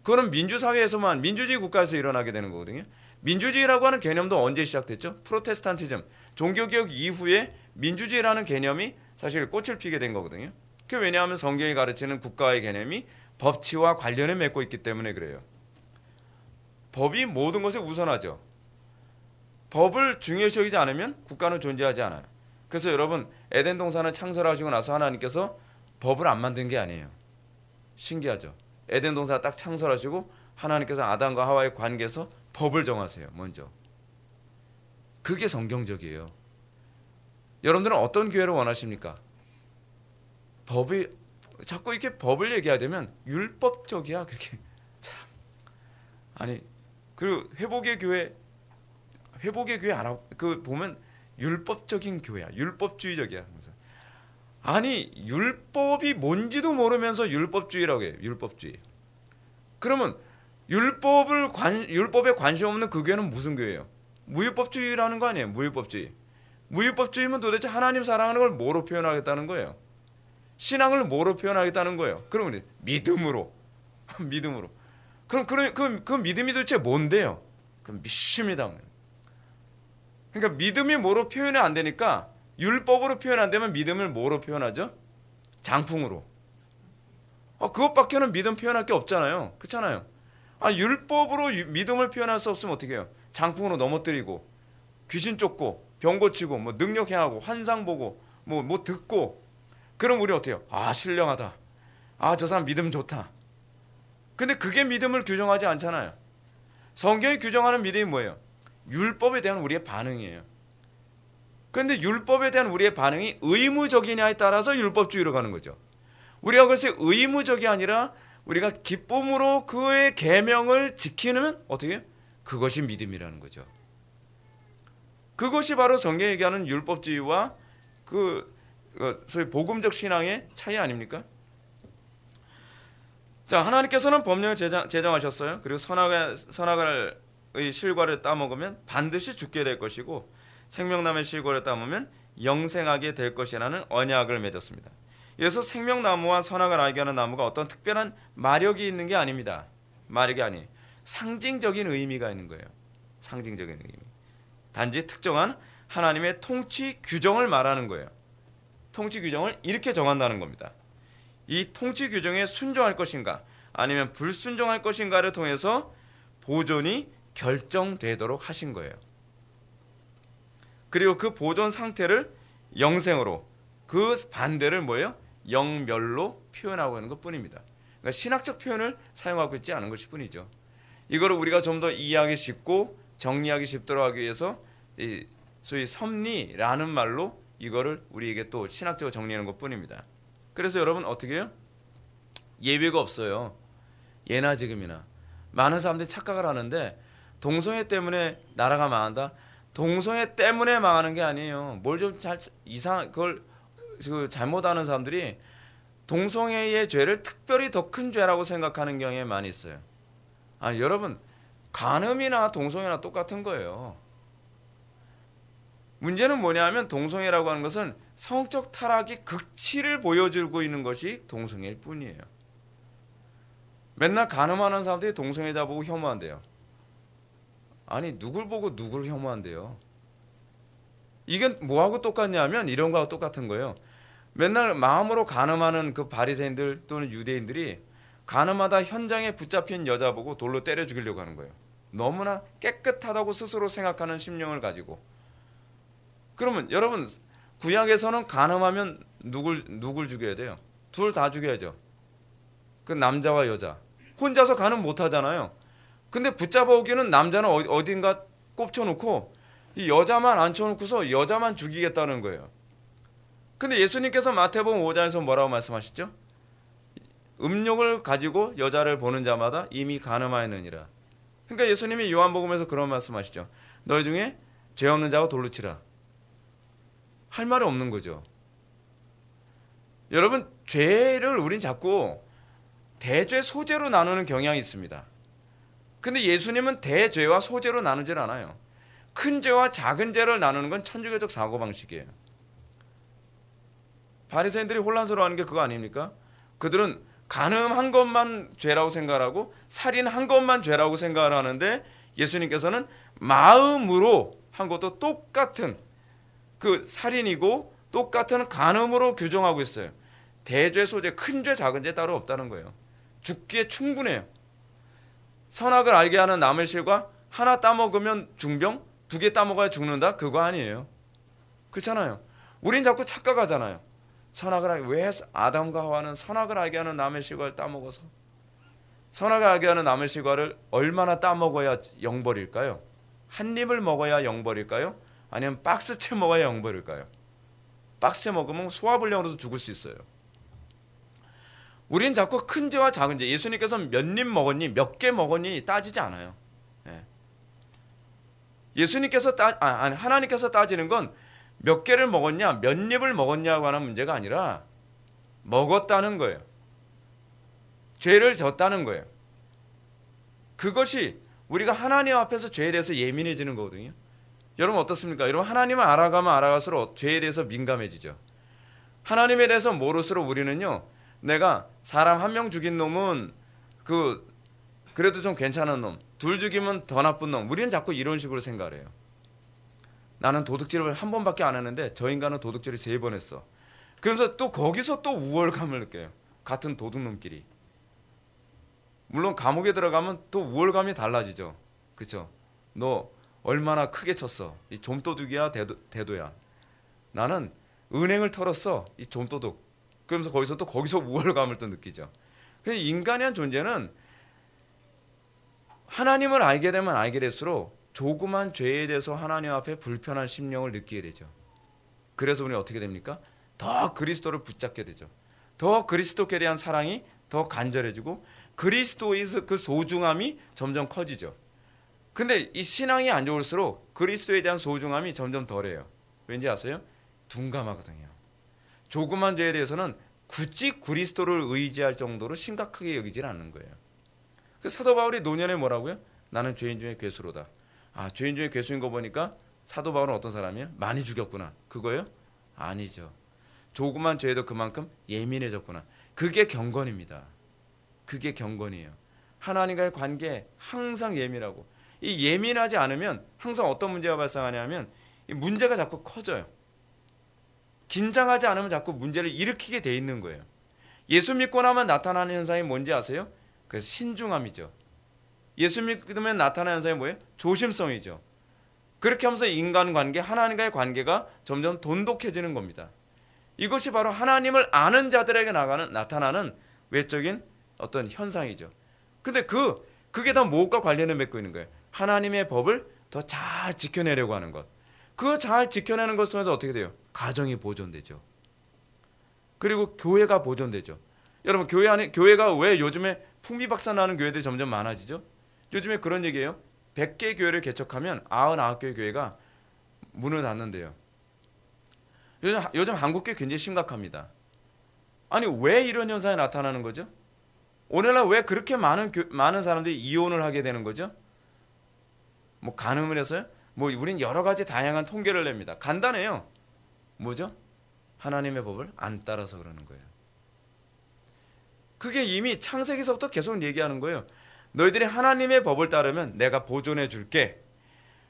그거는 민주사회에서만, 민주주의 국가에서 일어나게 되는 거거든요. 민주주의라고 하는 개념도 언제 시작됐죠? 프로테스탄티즘, 종교개혁 이후에 민주주의라는 개념이 사실 꽃을 피게 된 거거든요. 그게 왜냐하면 성경이 가르치는 국가의 개념이 법치와 관련을 맺고 있기 때문에 그래요. 법이 모든 것에 우선하죠. 법을 중요시 여기지 않으면 국가는 존재하지 않아요. 그래서 여러분, 에덴 동산을 창설하시고 나서 하나님께서 법을 안 만든 게 아니에요. 신기하죠. 에덴 동산 딱 창설하시고 하나님께서 아담과 하와의 관계에서 법을 정하세요. 먼저. 그게 성경적이에요. 여러분들은 어떤 교회를 원하십니까? 법이 자꾸 이렇게 법을 얘기해야 되면 율법적이야. 그렇게 참. 아니, 그리고 회복의 교회 알아? 그 보면 율법적인 교회야. 율법주의적이야. 아니, 율법이 뭔지도 모르면서 율법주의라고 해요. 율법주의. 그러면 율법에 관심 없는 그 교회는 무슨 교회예요? 무율법주의라는 거 아니에요? 무율법주의. 무율법주의면 도대체 하나님 사랑하는 걸 뭐로 표현하겠다는 거예요? 신앙을 뭐로 표현하겠다는 거예요? 그러면 믿음으로. 믿음으로. 그럼 그 믿음이 도대체 뭔데요? 그럼 믿습니다. 그러니까 믿음이 뭐로 표현이 안 되니까 율법으로 표현 안 되면 믿음을 뭐로 표현하죠? 장풍으로. 그것밖에는 믿음 표현할 게 없잖아요. 그렇잖아요. 율법으로 믿음을 표현할 수 없으면 어떻게 해요? 장풍으로 넘어뜨리고 귀신 쫓고 병 고치고 뭐 능력 행하고 환상 보고 뭐 듣고 그럼 우리 어때요? 신령하다. 저 사람 믿음 좋다. 근데 그게 믿음을 규정하지 않잖아요. 성경이 규정하는 믿음이 뭐예요? 율법에 대한 우리의 반응이에요. 그런데 율법에 대한 우리의 반응이 의무적이냐에 따라서 율법주의로 가는 거죠. 우리가 글쎄 의무적이 아니라 우리가 기쁨으로 그의 계명을 지키면 어떻게 해요? 그것이 믿음이라는 거죠. 그것이 바로 성경이 얘기하는 율법주의와 소위 복음적 신앙의 차이 아닙니까? 자, 하나님께서는 법령을 제정하셨어요. 그리고 선악의 실과를 따먹으면 반드시 죽게 될 것이고 생명나무의 실과를 따먹으면 영생하게 될 것이라는 언약을 맺었습니다. 그래서 생명나무와 선악을 알게 하는 나무가 어떤 특별한 마력이 있는 게 아닙니다. 마력이 아니, 상징적인 의미가 있는 거예요. 상징적인 의미. 단지 특정한 하나님의 통치 규정을 말하는 거예요. 통치 규정을 이렇게 정한다는 겁니다. 이 통치 규정에 순종할 것인가 아니면 불순종할 것인가를 통해서 보존이 결정되도록 하신 거예요. 그리고 그 보존 상태를 영생으로, 그 반대를 뭐예요? 영멸로 표현하고 있는 것뿐입니다. 그러니까 신학적 표현을 사용하고 있지 않은 것일 뿐이죠. 이거를 우리가 좀 더 이해하기 쉽고 정리하기 쉽도록 하기 위해서 이 소위 섭리라는 말로 이거를 우리에게 또 신학적으로 정리하는 것뿐입니다. 그래서 여러분 어떻게 해요? 예외가 없어요. 예나 지금이나 많은 사람들이 착각을 하는데 동성애 때문에 나라가 망한다. 동성애 때문에 망하는 게 아니에요. 뭘 좀 그걸 잘못하는 사람들이 동성애의 죄를 특별히 더 큰 죄라고 생각하는 경향이 많이 있어요. 아, 여러분, 간음이나 동성애나 똑같은 거예요. 문제는 뭐냐면 동성애라고 하는 것은 성적 타락이 극치를 보여주고 있는 것이 동성애일 뿐이에요. 맨날 간음하는 사람들이 동성애자 보고 혐오한대요. 아니, 누굴 보고 누구를 혐오한대요. 이게 뭐하고 똑같냐면 이런 거하고 똑같은 거예요. 맨날 마음으로 간음하는 그 바리새인들 또는 유대인들이 간음하다 현장에 붙잡힌 여자 보고 돌로 때려 죽이려고 하는 거예요. 너무나 깨끗하다고 스스로 생각하는 심령을 가지고. 그러면 여러분, 구약에서는 간음하면 누굴 죽여야 돼요? 둘 다 죽여야죠. 그 남자와 여자. 혼자서 간음 못 하잖아요. 근데 붙잡아 오기는 남자는 어딘가 꼽혀놓고 이 여자만 앉혀놓고서 여자만 죽이겠다는 거예요. 근데 예수님께서 마태복음 5장에서 뭐라고 말씀하시죠? 음욕을 가지고 여자를 보는 자마다 이미 간음하였느니라. 그러니까 예수님이 요한복음에서 그런 말씀하시죠. 너희 중에 죄 없는 자가 돌로 치라. 할 말이 없는 거죠. 여러분, 죄를 우린 자꾸 대죄 소죄로 나누는 경향이 있습니다. 근데 예수님은 대죄와 소죄로 나누질 않아요. 큰 죄와 작은 죄를 나누는 건 천주교적 사고방식이에요. 바리새인들이 혼란스러워하는 게 그거 아닙니까? 그들은 간음한 것만 죄라고 생각하고 살인한 것만 죄라고 생각을 하는데 예수님께서는 마음으로 한 것도 똑같은 그 살인이고 똑같은 간음으로 규정하고 있어요. 대죄, 소죄, 큰 죄, 작은 죄 따로 없다는 거예요. 죽기에 충분해요. 선악을 알게 하는 남의 실과 하나 따먹으면 중병, 두 개 따먹어야 죽는다? 그거 아니에요. 그렇잖아요. 우린 자꾸 착각하잖아요. 왜 아담과 하와는 선악을 알게 하는 남의 실과를 따먹어서 선악을 알게 하는 남의 실과를 얼마나 따먹어야 영벌일까요? 한 입을 먹어야 영벌일까요? 아니면 박스채 먹어야 영벌일까요? 박스채 먹으면 소화불량으로도 죽을 수 있어요. 우리는 자꾸 큰 죄와 작은 죄, 예수님께서 몇 입 먹었니, 몇 개 먹었니 따지지 않아요. 하나님께서 따지는 건 몇 개를 먹었냐, 몇 입을 먹었냐고 하는 문제가 아니라 먹었다는 거예요. 죄를 졌다는 거예요. 그것이 우리가 하나님 앞에서 죄에 대해서 예민해지는 거거든요. 여러분 어떻습니까? 여러분 하나님을 알아가면 알아갈수록 죄에 대해서 민감해지죠. 하나님에 대해서 모를수록 우리는요, 내가 사람 한 명 죽인 놈은 그래도 좀 괜찮은 놈, 둘 죽이면 더 나쁜 놈, 우리는 자꾸 이런 식으로 생각을 해요. 나는 도둑질을 한 번밖에 안 했는데 저 인간은 도둑질을 3번 했어. 그러면서 또 거기서 또 우월감을 느껴요. 같은 도둑놈끼리. 물론 감옥에 들어가면 또 우월감이 달라지죠. 그렇죠? 너 얼마나 크게 쳤어. 이 좀도둑이야 대도야. 나는 은행을 털었어. 이 좀도둑. 그러면서 거기서 우월감을 또 느끼죠. 인간이란 존재는 하나님을 알게 되면 알게 될수록 조그만 죄에 대해서 하나님 앞에 불편한 심령을 느끼게 되죠. 그래서 우리는 어떻게 됩니까? 더 그리스도를 붙잡게 되죠. 더 그리스도께 대한 사랑이 더 간절해지고 그리스도의 그 소중함이 점점 커지죠. 근데 이 신앙이 안 좋을수록 그리스도에 대한 소중함이 점점 덜해요. 왠지 아세요? 둔감하거든요. 조그만 죄에 대해서는 굳이 그리스도를 의지할 정도로 심각하게 여기질 않는 거예요. 그 사도 바울이 노년에 뭐라고요? 나는 죄인 중에 괴수로다. 아, 죄인 중에 괴수인 거 보니까 사도 바울은 어떤 사람이에요? 많이 죽였구나. 그거요? 아니죠. 조그만 죄에도 그만큼 예민해졌구나. 그게 경건입니다. 그게 경건이에요. 하나님과의 관계에 항상 예민하고, 이 예민하지 않으면 항상 어떤 문제가 발생하냐면 이 문제가 자꾸 커져요. 긴장하지 않으면 자꾸 문제를 일으키게 돼 있는 거예요. 예수 믿고 나면 나타나는 현상이 뭔지 아세요? 그래서 신중함이죠. 예수 믿으면 나타나는 현상이 뭐예요? 조심성이죠. 그렇게 하면서 인간관계, 하나님과의 관계가 점점 돈독해지는 겁니다. 이것이 바로 하나님을 아는 자들에게 나타나는 외적인 어떤 현상이죠. 근데 그게 다 무엇과 관련을 맺고 있는 거예요? 하나님의 법을 더 잘 지켜내려고 하는 것. 그 잘 지켜내는 것을 통해서 어떻게 돼요? 가정이 보존되죠. 그리고 교회가 보존되죠. 여러분, 교회가 왜 요즘에 풍비박산나는 교회들이 점점 많아지죠? 요즘에 그런 얘기예요. 100개 교회를 개척하면 99개 교회가 문을 닫는데요. 요즘 한국교회 굉장히 심각합니다. 아니, 왜 이런 현상이 나타나는 거죠? 오늘날 왜 그렇게 많은 사람들이 이혼을 하게 되는 거죠? 뭐 간음을 해서요? 뭐 우린 여러 가지 다양한 통계를 냅니다. 간단해요. 뭐죠? 하나님의 법을 안 따라서 그러는 거예요. 그게 이미 창세기서부터 계속 얘기하는 거예요. 너희들이 하나님의 법을 따르면 내가 보존해 줄게.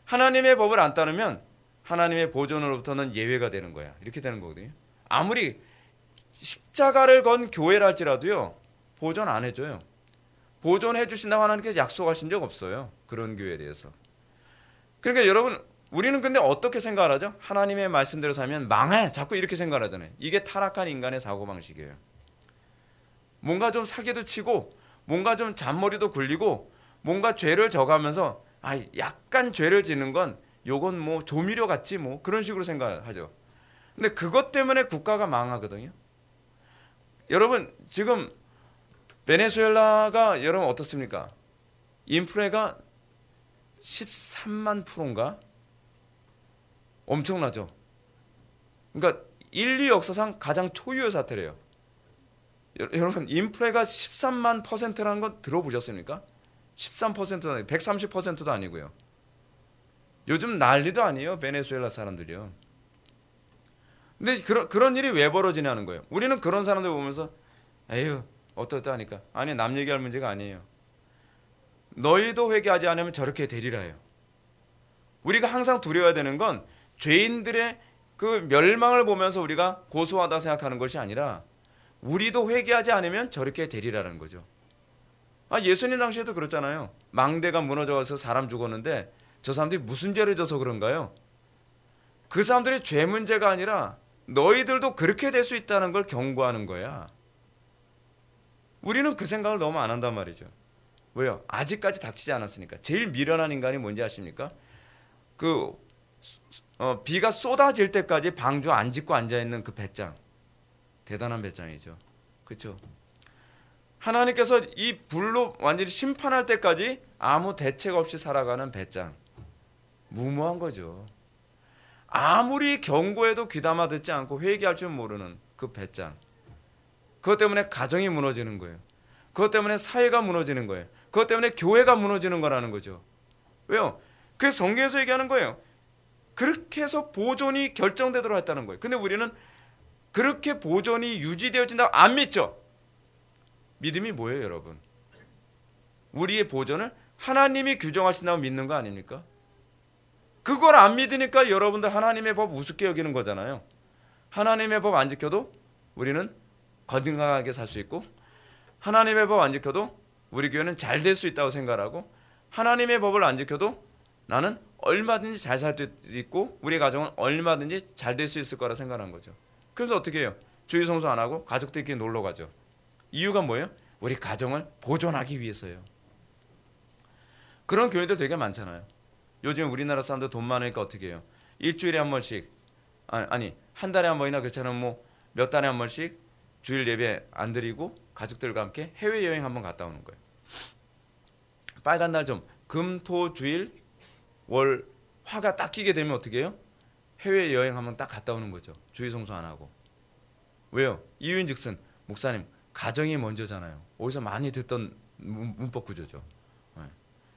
하나님의 법을 안 따르면 하나님의 보존으로부터는 예외가 되는 거야. 이렇게 되는 거거든요. 아무리 십자가를 건 교회라 할지라도요, 보존 안 해줘요. 보존해 주신다고 하나님께서 약속하신 적 없어요. 그런 교회에 대해서. 그러니까 여러분, 우리는 근데 어떻게 생각을 하죠? 하나님의 말씀대로 살면 망해. 자꾸 이렇게 생각을 하잖아요. 이게 타락한 인간의 사고방식이에요. 뭔가 좀 사기도 치고, 뭔가 좀 잔머리도 굴리고, 뭔가 죄를 져가면서 약간 죄를 짓는 건 요건 뭐 조미료 같지 뭐 그런 식으로 생각을 하죠. 근데 그것 때문에 국가가 망하거든요. 여러분, 지금 베네수엘라가 여러분 어떻습니까? 인플레가 13만 프로인가? 엄청나죠. 그러니까 인류 역사상 가장 초유의 사태래요. 여러분, 인플레가 13만 %라는 건 들어보셨습니까? 13%도 아니고 130%도 아니고요. 요즘 난리도 아니에요, 베네수엘라 사람들이요. 근데 그런 일이 왜 벌어지냐는 거예요. 우리는 그런 사람들 보면서 에휴, 어떠하니까. 아니, 남 얘기할 문제가 아니에요. 너희도 회개하지 않으면 저렇게 되리라요. 우리가 항상 두려워야 되는 건 죄인들의 그 멸망을 보면서 우리가 고소하다 생각하는 것이 아니라 우리도 회개하지 않으면 저렇게 되리라는 거죠. 예수님 당시에도 그렇잖아요. 망대가 무너져서 사람 죽었는데 저 사람들이 무슨 죄를 져서 그런가요? 그 사람들의 죄 문제가 아니라 너희들도 그렇게 될 수 있다는 걸 경고하는 거야. 우리는 그 생각을 너무 안 한단 말이죠. 왜요? 아직까지 닥치지 않았으니까. 제일 미련한 인간이 뭔지 아십니까? 비가 쏟아질 때까지 방주 안 짓고 앉아있는 그 배짱. 대단한 배짱이죠. 그렇죠? 하나님께서 이 불로 완전히 심판할 때까지 아무 대책 없이 살아가는 배짱. 무모한 거죠. 아무리 경고해도 귀담아 듣지 않고 회개할 줄 모르는 그 배짱. 그것 때문에 가정이 무너지는 거예요. 그것 때문에 사회가 무너지는 거예요. 그것 때문에 교회가 무너지는 거라는 거죠. 왜요? 그래서 성경에서 얘기하는 거예요. 그렇게 해서 보존이 결정되도록 했다는 거예요. 근데 우리는 그렇게 보존이 유지되어진다고 안 믿죠. 믿음이 뭐예요, 여러분? 우리의 보존을 하나님이 규정하신다고 믿는 거 아닙니까? 그걸 안 믿으니까 여러분들 하나님의 법 우습게 여기는 거잖아요. 하나님의 법 안 지켜도 우리는 건강하게 살 수 있고, 하나님의 법 안 지켜도 우리 교회는 잘 될 수 있다고 생각하고, 하나님의 법을 안 지켜도 나는 얼마든지 잘 살 수 있고 우리 가정은 얼마든지 잘 될 수 있을 거라 생각하는 거죠. 그래서 어떻게 해요? 주일 성수 안 하고 가족들끼리 놀러 가죠. 이유가 뭐예요? 우리 가정을 보존하기 위해서요. 그런 교회들 되게 많잖아요. 요즘 우리나라 사람들 돈 많으니까 어떻게 해요? 일주일에 한 번씩, 아니 한 달에 한 번이나 그렇지 않으면 뭐 몇 달에 한 번씩 주일 예배 안 드리고 가족들과 함께 해외여행 한번 갔다 오는 거예요. 빨간 날 좀 금, 토, 주일, 월, 화가 딱 끼게 되면 어떻게 해요? 해외여행 한번 딱 갔다 오는 거죠. 주일 성수 안 하고. 왜요? 이유인즉슨 목사님, 가정이 먼저잖아요. 어디서 많이 듣던 문법 구조죠.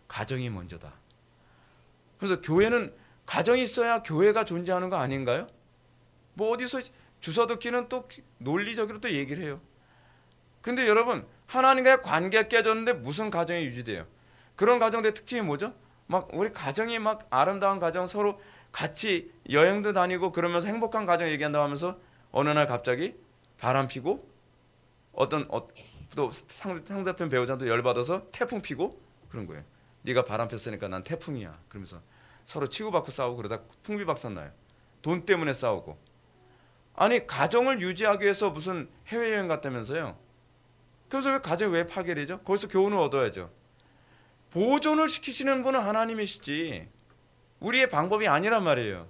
가정이 먼저다. 그래서 교회는 가정이 있어야 교회가 존재하는 거 아닌가요? 뭐 어디서 주워 듣기는 또 논리적으로 또 얘기를 해요. 근데 여러분, 하나님과의 관계가 깨졌는데 무슨 가정이 유지돼요? 그런 가정들의 특징이 뭐죠? 막 우리 가정이 막 아름다운 가정, 서로 같이 여행도 다니고 그러면서 행복한 가정 얘기한다고 하면서 어느 날 갑자기 바람 피고 또 상대편 배우자도 열받아서 태풍 피고 그런 거예요. 네가 바람 폈으니까 난 태풍이야. 그러면서 서로 치고받고 싸우고 그러다 풍비박산 나요. 돈 때문에 싸우고. 아니, 가정을 유지하기 위해서 무슨 해외여행 갔다면서요. 그래서 왜 가정이 왜 파괴되죠? 거기서 교훈을 얻어야죠. 보존을 시키시는 분은 하나님이시지 우리의 방법이 아니란 말이에요.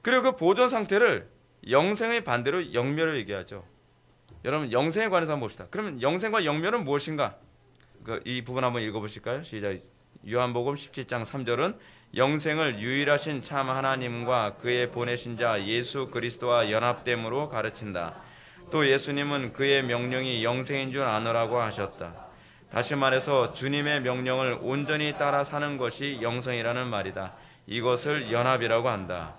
그리고 그 보존 상태를 영생의 반대로 영멸을 얘기하죠. 여러분, 영생에 관해서 한번 봅시다. 그러면 영생과 영멸은 무엇인가? 이 부분 한번 읽어보실까요? 시작. 요한복음 17장 3절은 영생을 유일하신 참 하나님과 그의 보내신 자 예수 그리스도와 연합됨으로 가르친다. 또 예수님은 그의 명령이 영생인 줄 아노라고 하셨다. 다시 말해서 주님의 명령을 온전히 따라 사는 것이 영생이라는 말이다. 이것을 연합이라고 한다.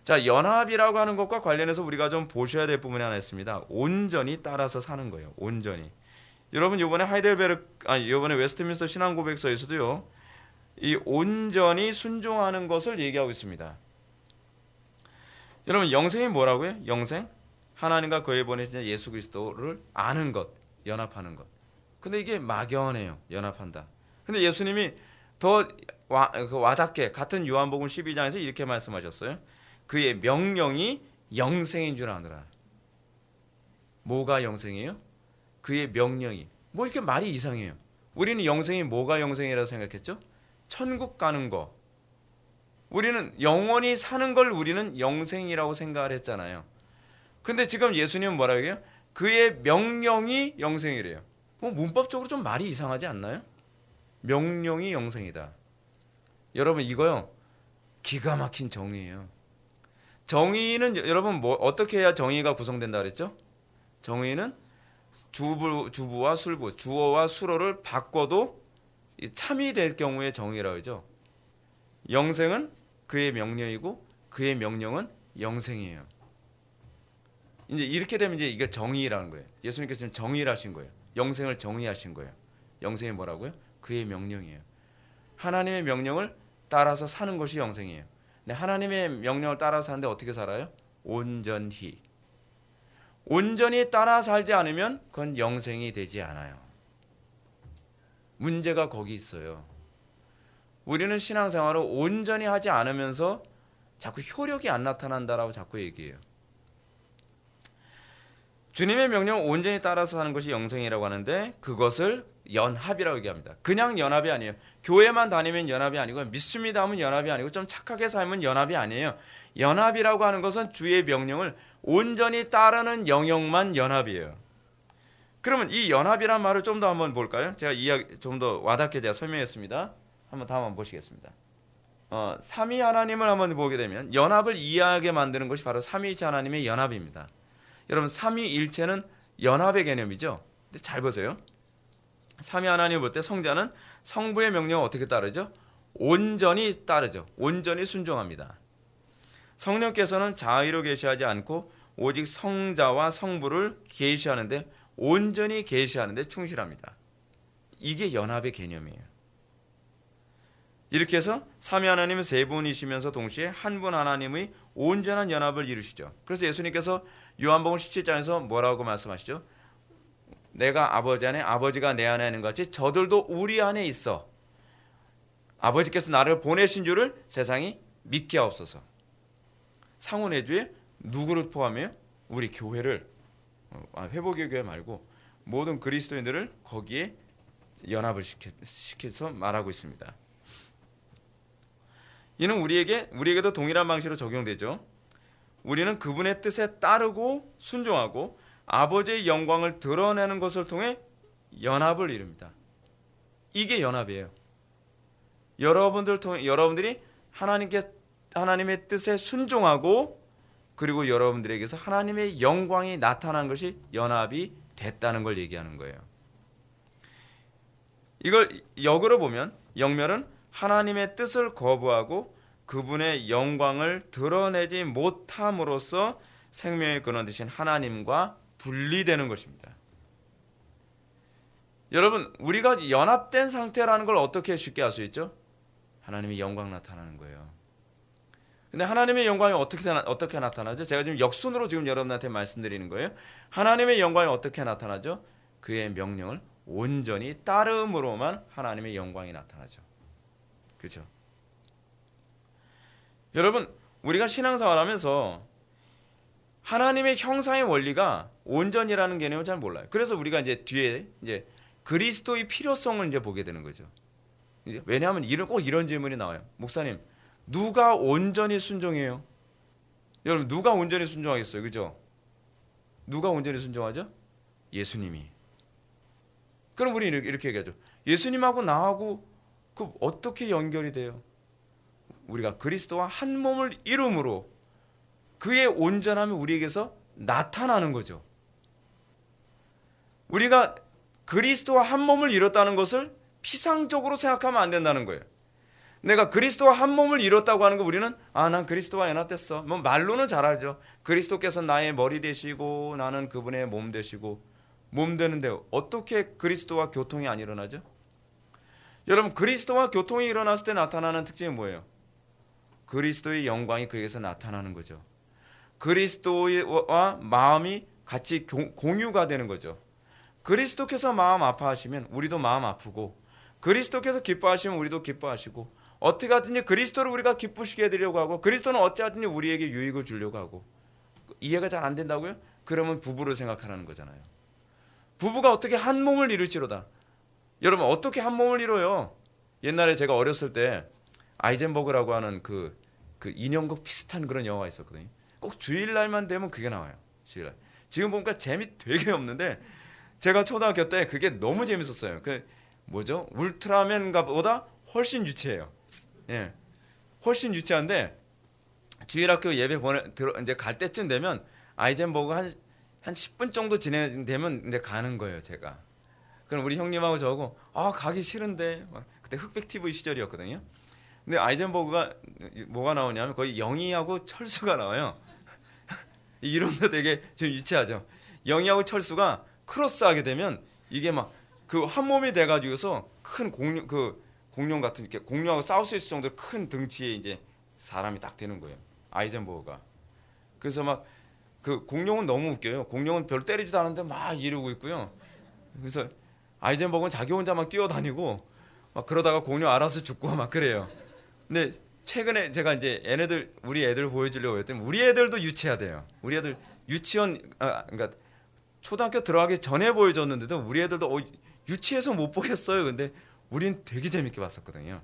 자, 연합이라고 하는 것과 관련해서 우리가 좀 보셔야 될 부분이 하나 있습니다. 온전히 따라서 사는 거예요. 온전히. 여러분, 이번에 이번에 웨스트민스터 신앙고백서에서도요, 이 온전히 순종하는 것을 얘기하고 있습니다. 여러분, 영생이 뭐라고요? 영생? 하나님과 그의 보내신 예수 그리스도를 아는 것, 연합하는 것. 근데 이게 막연해요. 연합한다. 근데 예수님이 더 와닿게 같은 요한복음 12장에서 이렇게 말씀하셨어요. 그의 명령이 영생인 줄 아느라. 뭐가 영생이에요? 그의 명령이. 뭐 이렇게 말이 이상해요. 우리는 영생이 뭐가 영생이라고 생각했죠? 천국 가는 거. 우리는 영원히 사는 걸 우리는 영생이라고 생각을 했잖아요. 근데 지금 예수님은 뭐라고 해요? 그의 명령이 영생이래요. 문법적으로 좀 말이 이상하지 않나요? 명령이 영생이다. 여러분, 이거요, 기가 막힌 정의예요. 정의는 여러분 어떻게 해야 정의가 구성된다 그랬죠? 정의는 주부와 술부, 주어와 수어를 바꿔도 참이 될 경우에 정의라고 하죠. 영생은 그의 명령이고 그의 명령은 영생이에요. 이제 이렇게 되면 이제 이게 정의라는 거예요. 예수님께서 지금 정의를 하신 거예요. 영생을 정의하신 거예요. 영생이 뭐라고요? 그의 명령이에요. 하나님의 명령을 따라서 사는 것이 영생이에요. 근데 하나님의 명령을 따라서 사는데 어떻게 살아요? 온전히. 온전히 따라 살지 않으면 그건 영생이 되지 않아요. 문제가 거기 있어요. 우리는 신앙생활을 온전히 하지 않으면서 자꾸 효력이 안 나타난다라고 자꾸 얘기해요. 주님의 명령을 온전히 따라서 사는 것이 영생이라고 하는데 그것을 연합이라고 얘기합니다. 그냥 연합이 아니에요. 교회만 다니면 연합이 아니고 믿습니다 하면 연합이 아니고 좀 착하게 살면 연합이 아니에요. 연합이라고 하는 것은 주의 명령을 온전히 따르는 영역만 연합이에요. 그러면 이 연합이란 말을 좀 더 한번 볼까요? 제가 이야기 좀 더 와닿게 제가 설명했습니다. 다음 한번 보시겠습니다. 삼위 하나님을 한번 보게 되면 연합을 이해하게 만드는 것이 바로 삼위일체 하나님의 연합입니다. 여러분, 삼위일체는 연합의 개념이죠. 근데 잘 보세요. 삼위 하나님을 볼 때 성자는 성부의 명령을 어떻게 따르죠? 온전히 따르죠. 온전히 순종합니다. 성령께서는 자의로 계시하지 않고 오직 성자와 성부를 계시하는데 온전히 계시하는데 충실합니다. 이게 연합의 개념이에요. 이렇게 해서 삼위 하나님은 세 분이시면서 동시에 한 분 하나님의 온전한 연합을 이루시죠. 그래서 예수님께서 요한복음 17장에서 뭐라고 말씀하시죠? 내가 아버지 안에, 아버지가 내 안에 있는 것 같이 저들도 우리 안에 있어. 아버지께서 나를 보내신 줄을 세상이 믿게 하옵소서. 상훈회주에 누구를 포함해요? 우리 교회를, 회복의 교회 말고 모든 그리스도인들을 거기에 연합을 시켜서 말하고 있습니다. 이는 우리에게도 동일한 방식으로 적용되죠. 우리는 그분의 뜻에 따르고 순종하고 아버지의 영광을 드러내는 것을 통해 연합을 이룹니다. 이게 연합이에요. 여러분들이 하나님의 뜻에 순종하고 그리고 여러분들에게서 하나님의 영광이 나타난 것이 연합이 됐다는 걸 얘기하는 거예요. 이걸 역으로 보면 영멸은 하나님의 뜻을 거부하고 그분의 영광을 드러내지 못함으로써 생명의 근원 되신 하나님과 분리되는 것입니다. 여러분, 우리가 연합된 상태라는 걸 어떻게 쉽게 알 수 있죠? 하나님의 영광 나타나는 거예요. 근데 하나님의 영광이 어떻게 나타나죠? 제가 지금 역순으로 지금 여러분한테 말씀드리는 거예요. 하나님의 영광이 어떻게 나타나죠? 그의 명령을 온전히 따름으로만 하나님의 영광이 나타나죠. 그렇죠? 여러분, 우리가 신앙생활 하면서 하나님의 형상의 원리가 온전이라는 개념을 잘 몰라요. 그래서 우리가 이제 뒤에 이제 그리스도의 필요성을 이제 보게 되는 거죠. 이제 왜냐하면 꼭 이런 질문이 나와요. 목사님, 누가 온전히 순종해요? 여러분, 누가 온전히 순종하겠어요? 그죠? 누가 온전히 순종하죠? 예수님이. 그럼 우리 이렇게 얘기하죠. 예수님하고 나하고 그 어떻게 연결이 돼요? 우리가 그리스도와 한 몸을 이룸으로 그의 온전함이 우리에게서 나타나는 거죠. 우리가 그리스도와 한 몸을 이뤘다는 것을 피상적으로 생각하면 안 된다는 거예요. 내가 그리스도와 한 몸을 이뤘다고 하는 거 우리는 난 그리스도와 연합됐어. 뭐 말로는 잘 알죠. 그리스도께서 나의 머리 되시고 나는 그분의 몸 되시고 몸 되는데 어떻게 그리스도와 교통이 안 일어나죠? 여러분, 그리스도와 교통이 일어났을 때 나타나는 특징이 뭐예요? 그리스도의 영광이 그에게서 나타나는 거죠. 그리스도와 마음이 같이 공유가 되는 거죠. 그리스도께서 마음 아파하시면 우리도 마음 아프고, 그리스도께서 기뻐하시면 우리도 기뻐하시고, 어떻게 하든지 그리스도를 우리가 기쁘시게 해드리려고 하고, 그리스도는 어찌하든지 우리에게 유익을 주려고 하고. 이해가 잘 안 된다고요? 그러면 부부를 생각하라는 거잖아요. 부부가 어떻게 한 몸을 이룰지로다. 여러분, 어떻게 한 몸을 이뤄요? 옛날에 제가 어렸을 때 아이젠버그라고 하는 그 인형극 비슷한 그런 영화가 있었거든요. 꼭 주일날만 되면 그게 나와요. 주일날. 지금 보니까 재미 되게 없는데 제가 초등학교 때 그게 너무 재밌었어요. 뭐죠? 울트라맨보다 훨씬 유치해요. 예, 훨씬 유치한데 주일학교 예배 이제 갈 때쯤 되면 아이젠버그 한 10분 정도 진행되면 이제 가는 거예요, 제가. 그럼 우리 형님하고 저하고 가기 싫은데 그때 흑백 TV 시절이었거든요. 근데 아이젠버그가 뭐가 나오냐면 거의 영희하고 철수가 나와요. 이름도 되게 좀 유치하죠. 영희하고 철수가 크로스하게 되면 이게 막 그 한 몸이 돼가지고서 큰 공룡 같은 이렇게 공룡하고 싸울 수 있을 정도로 큰 등치에 이제 사람이 딱 되는 거예요. 아이젠버그가. 그래서 막 그 공룡은 너무 웃겨요. 공룡은 별 때리지도 않는데 막 이러고 있고요. 그래서 아이젠버그는 자기 혼자 막 뛰어다니고 막 그러다가 공룡 알아서 죽고 막 그래요. 근데 최근에 제가 이제 우리 애들 보여주려고 했더니 우리 애들도 유치하대요. 우리 애들 유치원 그러니까 초등학교 들어가기 전에 보여줬는데도 우리 애들도 유치해서 못 보겠어요. 근데 우린 되게 재밌게 봤었거든요.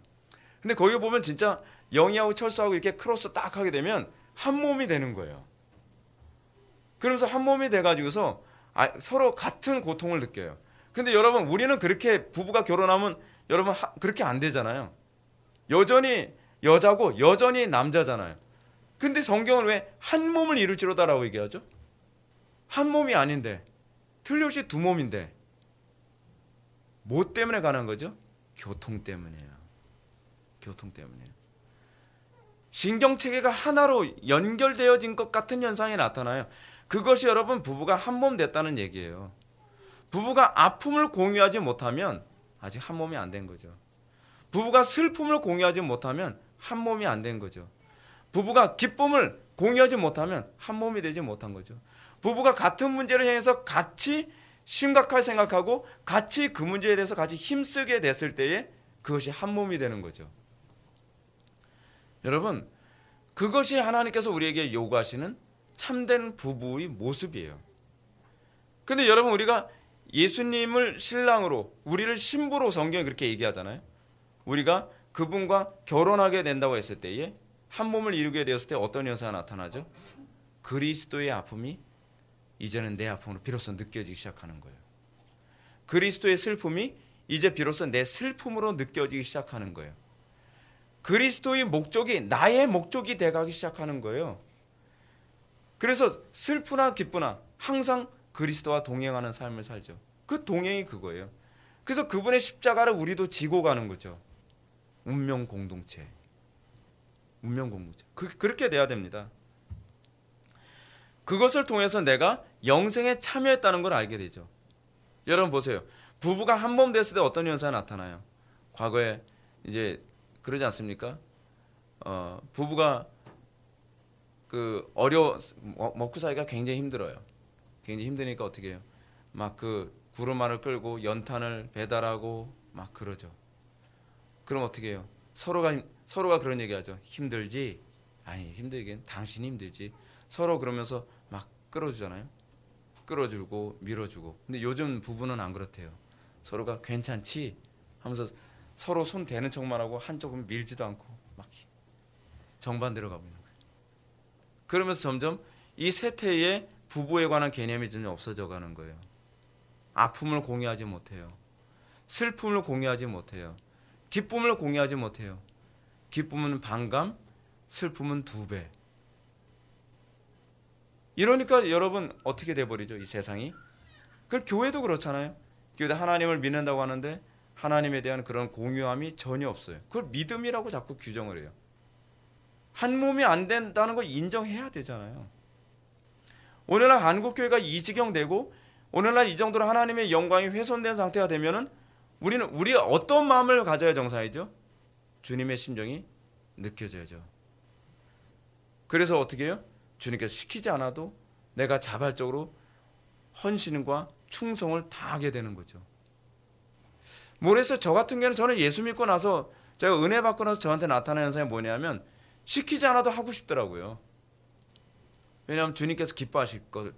근데 거기 보면 진짜 영희하고 철수하고 이렇게 크로스 딱 하게 되면 한 몸이 되는 거예요. 그러면서 한 몸이 돼가지고서 서로 같은 고통을 느껴요. 근데 여러분, 우리는 그렇게 부부가 결혼하면 여러분 그렇게 안 되잖아요. 여전히 여자고 여전히 남자잖아요. 근데 성경은 왜 한 몸을 이룰지로다라고 얘기하죠? 한 몸이 아닌데, 틀림없이 두 몸인데 뭐 때문에 가는 거죠? 교통 때문이에요. 교통 때문이에요. 신경체계가 하나로 연결되어진 것 같은 현상이 나타나요. 그것이 여러분 부부가 한 몸 됐다는 얘기예요. 부부가 아픔을 공유하지 못하면 아직 한 몸이 안 된 거죠. 부부가 슬픔을 공유하지 못하면 한 몸이 안 된 거죠. 부부가 기쁨을 공유하지 못하면 한 몸이 되지 못한 거죠. 부부가 같은 문제를 향해서 같이 심각하게 생각하고 같이 그 문제에 대해서 같이 힘쓰게 됐을 때에 그것이 한 몸이 되는 거죠. 여러분, 그것이 하나님께서 우리에게 요구하시는 참된 부부의 모습이에요. 근데 여러분, 우리가 예수님을 신랑으로, 우리를 신부로 성경이 그렇게 얘기하잖아요. 우리가 그분과 결혼하게 된다고 했을 때에 한 몸을 이루게 되었을 때 어떤 현상이 나타나죠? 그리스도의 아픔이 이제는 내 아픔으로 비로소 느껴지기 시작하는 거예요. 그리스도의 슬픔이 이제 비로소 내 슬픔으로 느껴지기 시작하는 거예요. 그리스도의 목적이 나의 목적이 돼가기 시작하는 거예요. 그래서 슬프나 기쁘나 항상 그리스도와 동행하는 삶을 살죠. 그 동행이 그거예요. 그래서 그분의 십자가를 우리도 지고 가는 거죠. 운명 공동체. 운명 공동체. 그렇게 돼야 됩니다. 그것을 통해서 내가 영생에 참여했다는 걸 알게 되죠. 여러분 보세요. 부부가 한 몸 됐을 때 어떤 현상이 나타나요? 과거에 이제 그러지 않습니까? 부부가 먹고 살기가 굉장히 힘들어요. 굉장히 힘드니까 어떻게 해요? 막 그 구루마를 끌고 연탄을 배달하고 막 그러죠. 그럼 어떻게 해요? 서로가 그런 얘기하죠. 힘들지? 아니 힘들긴 당신이 힘들지. 서로 그러면서 막 끌어주잖아요. 끌어주고 밀어주고. 근데 요즘 부부는 안 그렇대요. 서로가 괜찮지? 하면서 서로 손 대는 척만 하고 한쪽은 밀지도 않고 막 정반대로 가고 있는 거예요. 그러면서 점점 이 세태의 부부에 관한 개념이 좀 없어져 가는 거예요. 아픔을 공유하지 못해요. 슬픔을 공유하지 못해요. 기쁨을 공유하지 못해요. 기쁨은 반감, 슬픔은 2배. 이러니까 여러분 어떻게 돼버리죠? 이 세상이. 그 교회도 그렇잖아요. 교회도 하나님을 믿는다고 하는데 하나님에 대한 그런 공유함이 전혀 없어요. 그걸 믿음이라고 자꾸 규정을 해요. 한 몸이 안 된다는 걸 인정해야 되잖아요. 오늘날 한국교회가 이 지경 되고 오늘날 이 정도로 하나님의 영광이 훼손된 상태가 되면은 우리가 어떤 마음을 가져야 정상이죠? 주님의 심정이 느껴져야죠. 그래서 어떻게 해요? 주님께서 시키지 않아도 내가 자발적으로 헌신과 충성을 다하게 되는 거죠. 그래서 저 같은 경우는 저는 예수 믿고 나서 제가 은혜 받고 나서 저한테 나타나는 현상이 뭐냐면 시키지 않아도 하고 싶더라고요. 왜냐하면 주님께서 기뻐하실 걸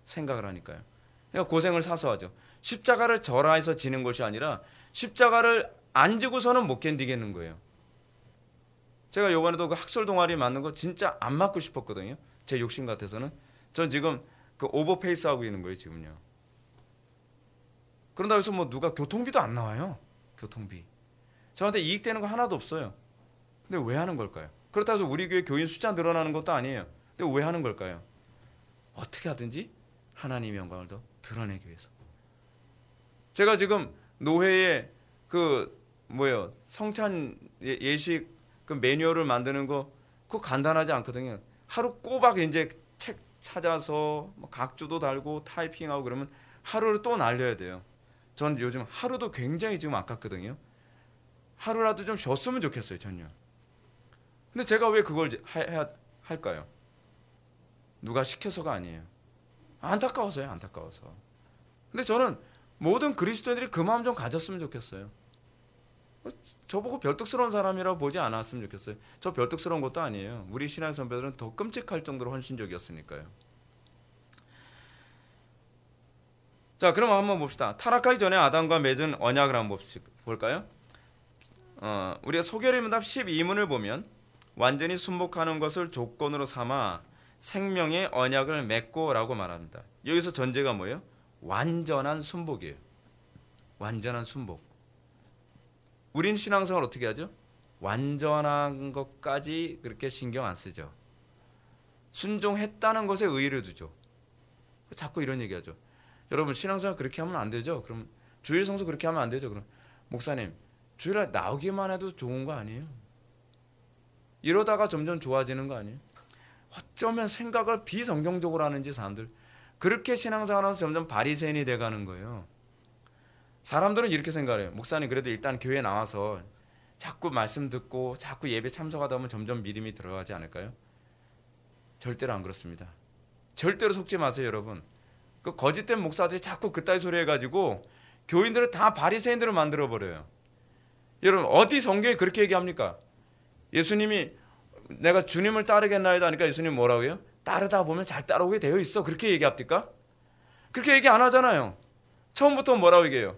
생각을 하니까요. 그러니까 고생을 사서 하죠. 십자가를 절하해서 지는 것이 아니라 십자가를 안 지고서는 못 견디겠는 거예요. 제가 요번에도 그 학술 동아리 맞는 거 진짜 안 맞고 싶었거든요. 제 욕심 같아서는. 전 지금 그 오버페이스 하고 있는 거예요 지금요. 그런다고 해서 뭐 누가 교통비도 안 나와요. 교통비. 저한테 이익되는 거 하나도 없어요. 근데 왜 하는 걸까요? 그렇다고 해서 우리 교회 교인 숫자 늘어나는 것도 아니에요. 근데 왜 하는 걸까요? 어떻게 하든지 하나님의 영광을 더 드러내기 위해서. 제가 지금 노회에 성찬 예식 그 매뉴얼을 만드는 거 그거 간단하지 않거든요. 하루 꼬박 이제 책 찾아서 각주도 달고 타이핑하고 그러면 하루를 또 날려야 돼요. 전 요즘 하루도 굉장히 지금 아깝거든요. 하루라도 좀 쉬었으면 좋겠어요, 전혀. 근데 제가 왜 그걸 해야 할까요? 누가 시켜서가 아니에요. 안타까워서요, 안타까워서. 근데 저는 모든 그리스도인들이 그 마음 좀 가졌으면 좋겠어요. 저보고 별떡스러운 사람이라고 보지 않았으면 좋겠어요. 저 별떡스러운 것도 아니에요. 우리 신앙 선배들은 더 끔찍할 정도로 헌신적이었으니까요. 자, 그럼 한번 봅시다. 타락하기 전에 아담과 맺은 언약을 한번 볼까요? 우리가 소결의문답 12문을 보면 완전히 순복하는 것을 조건으로 삼아 생명의 언약을 맺고라고 말합니다. 여기서 전제가 뭐예요? 완전한 순복이에요. 완전한 순복. 우린 신앙생활 어떻게 하죠? 완전한 것까지 그렇게 신경 안 쓰죠. 순종했다는 것에 의의를 두죠. 자꾸 이런 얘기하죠. 여러분 신앙생활 그렇게 하면 안 되죠. 그럼 주일 성수 그렇게 하면 안 되죠. 그럼 목사님 주일에 나오기만 해도 좋은 거 아니에요? 이러다가 점점 좋아지는 거 아니에요? 어쩌면 생각을 비성경적으로 하는지 사람들 그렇게 신앙생활하면서 점점 바리새인이 돼가는 거예요. 사람들은 이렇게 생각해요. 목사님 그래도 일단 교회 나와서 자꾸 말씀 듣고 자꾸 예배 참석하다 보면 점점 믿음이 들어가지 않을까요? 절대로 안 그렇습니다. 절대로 속지 마세요, 여러분. 그 거짓된 목사들이 자꾸 그따위 소리 해가지고 교인들을 다 바리새인들을 만들어 버려요. 여러분 어디 성경에 그렇게 얘기합니까? 예수님이 내가 주님을 따르겠나이다 하니까 예수님 뭐라고 해요? 따르다 보면 잘 따라오게 되어 있어. 그렇게 얘기합니까? 그렇게 얘기 안 하잖아요. 처음부터 뭐라고 얘기해요?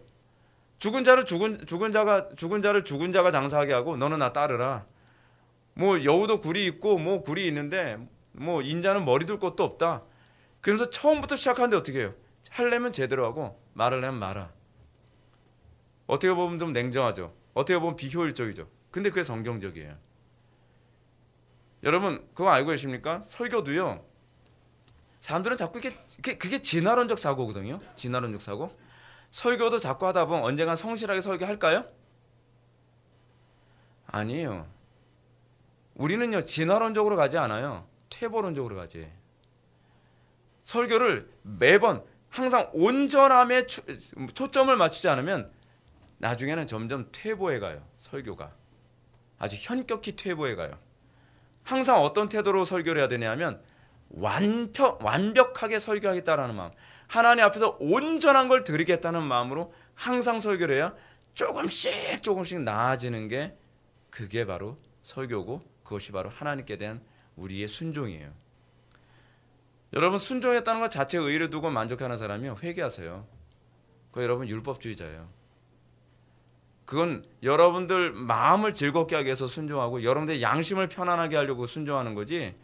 죽은 자를 죽은 자가 장사하게 하고 너는 나 따르라. 뭐 여우도 굴이 있고 뭐 굴이 있는데 뭐 인자는 머리 둘 것도 없다. 그래서 처음부터 시작하는데 어떻게 해요? 하려면 제대로 하고 말하려면 말아. 어떻게 보면 좀 냉정하죠. 어떻게 보면 비효율적이죠. 근데 그게 성경적이에요. 여러분 그거 알고 계십니까? 설교도요. 사람들은 자꾸 그게 진화론적 사고거든요. 진화론적 사고. 설교도 자꾸 하다 보면 언젠간 성실하게 설교할까요? 아니에요. 우리는요 진화론적으로 가지 않아요. 퇴보론적으로 가지. 설교를 매번 항상 온전함에 초점을 맞추지 않으면 나중에는 점점 퇴보해 가요. 설교가 아주 현격히 퇴보해 가요. 항상 어떤 태도로 설교를 해야 되냐면 완벽하게 설교하겠다라는 마음, 하나님 앞에서 온전한 걸 드리겠다는 마음으로 항상 설교를 해야 조금씩 나아지는 게 그게 바로 설교고, 그것이 바로 하나님께 대한 우리의 순종이에요. 여러분, 순종했다는 것 자체에 의의를 두고 만족하는 사람이요, 회개하세요. 그 여러분 율법주의자예요. 그건 여러분들 마음을 즐겁게 하기 위해서 순종하고 여러분들 양심을 편안하게 하려고 순종하는 거지,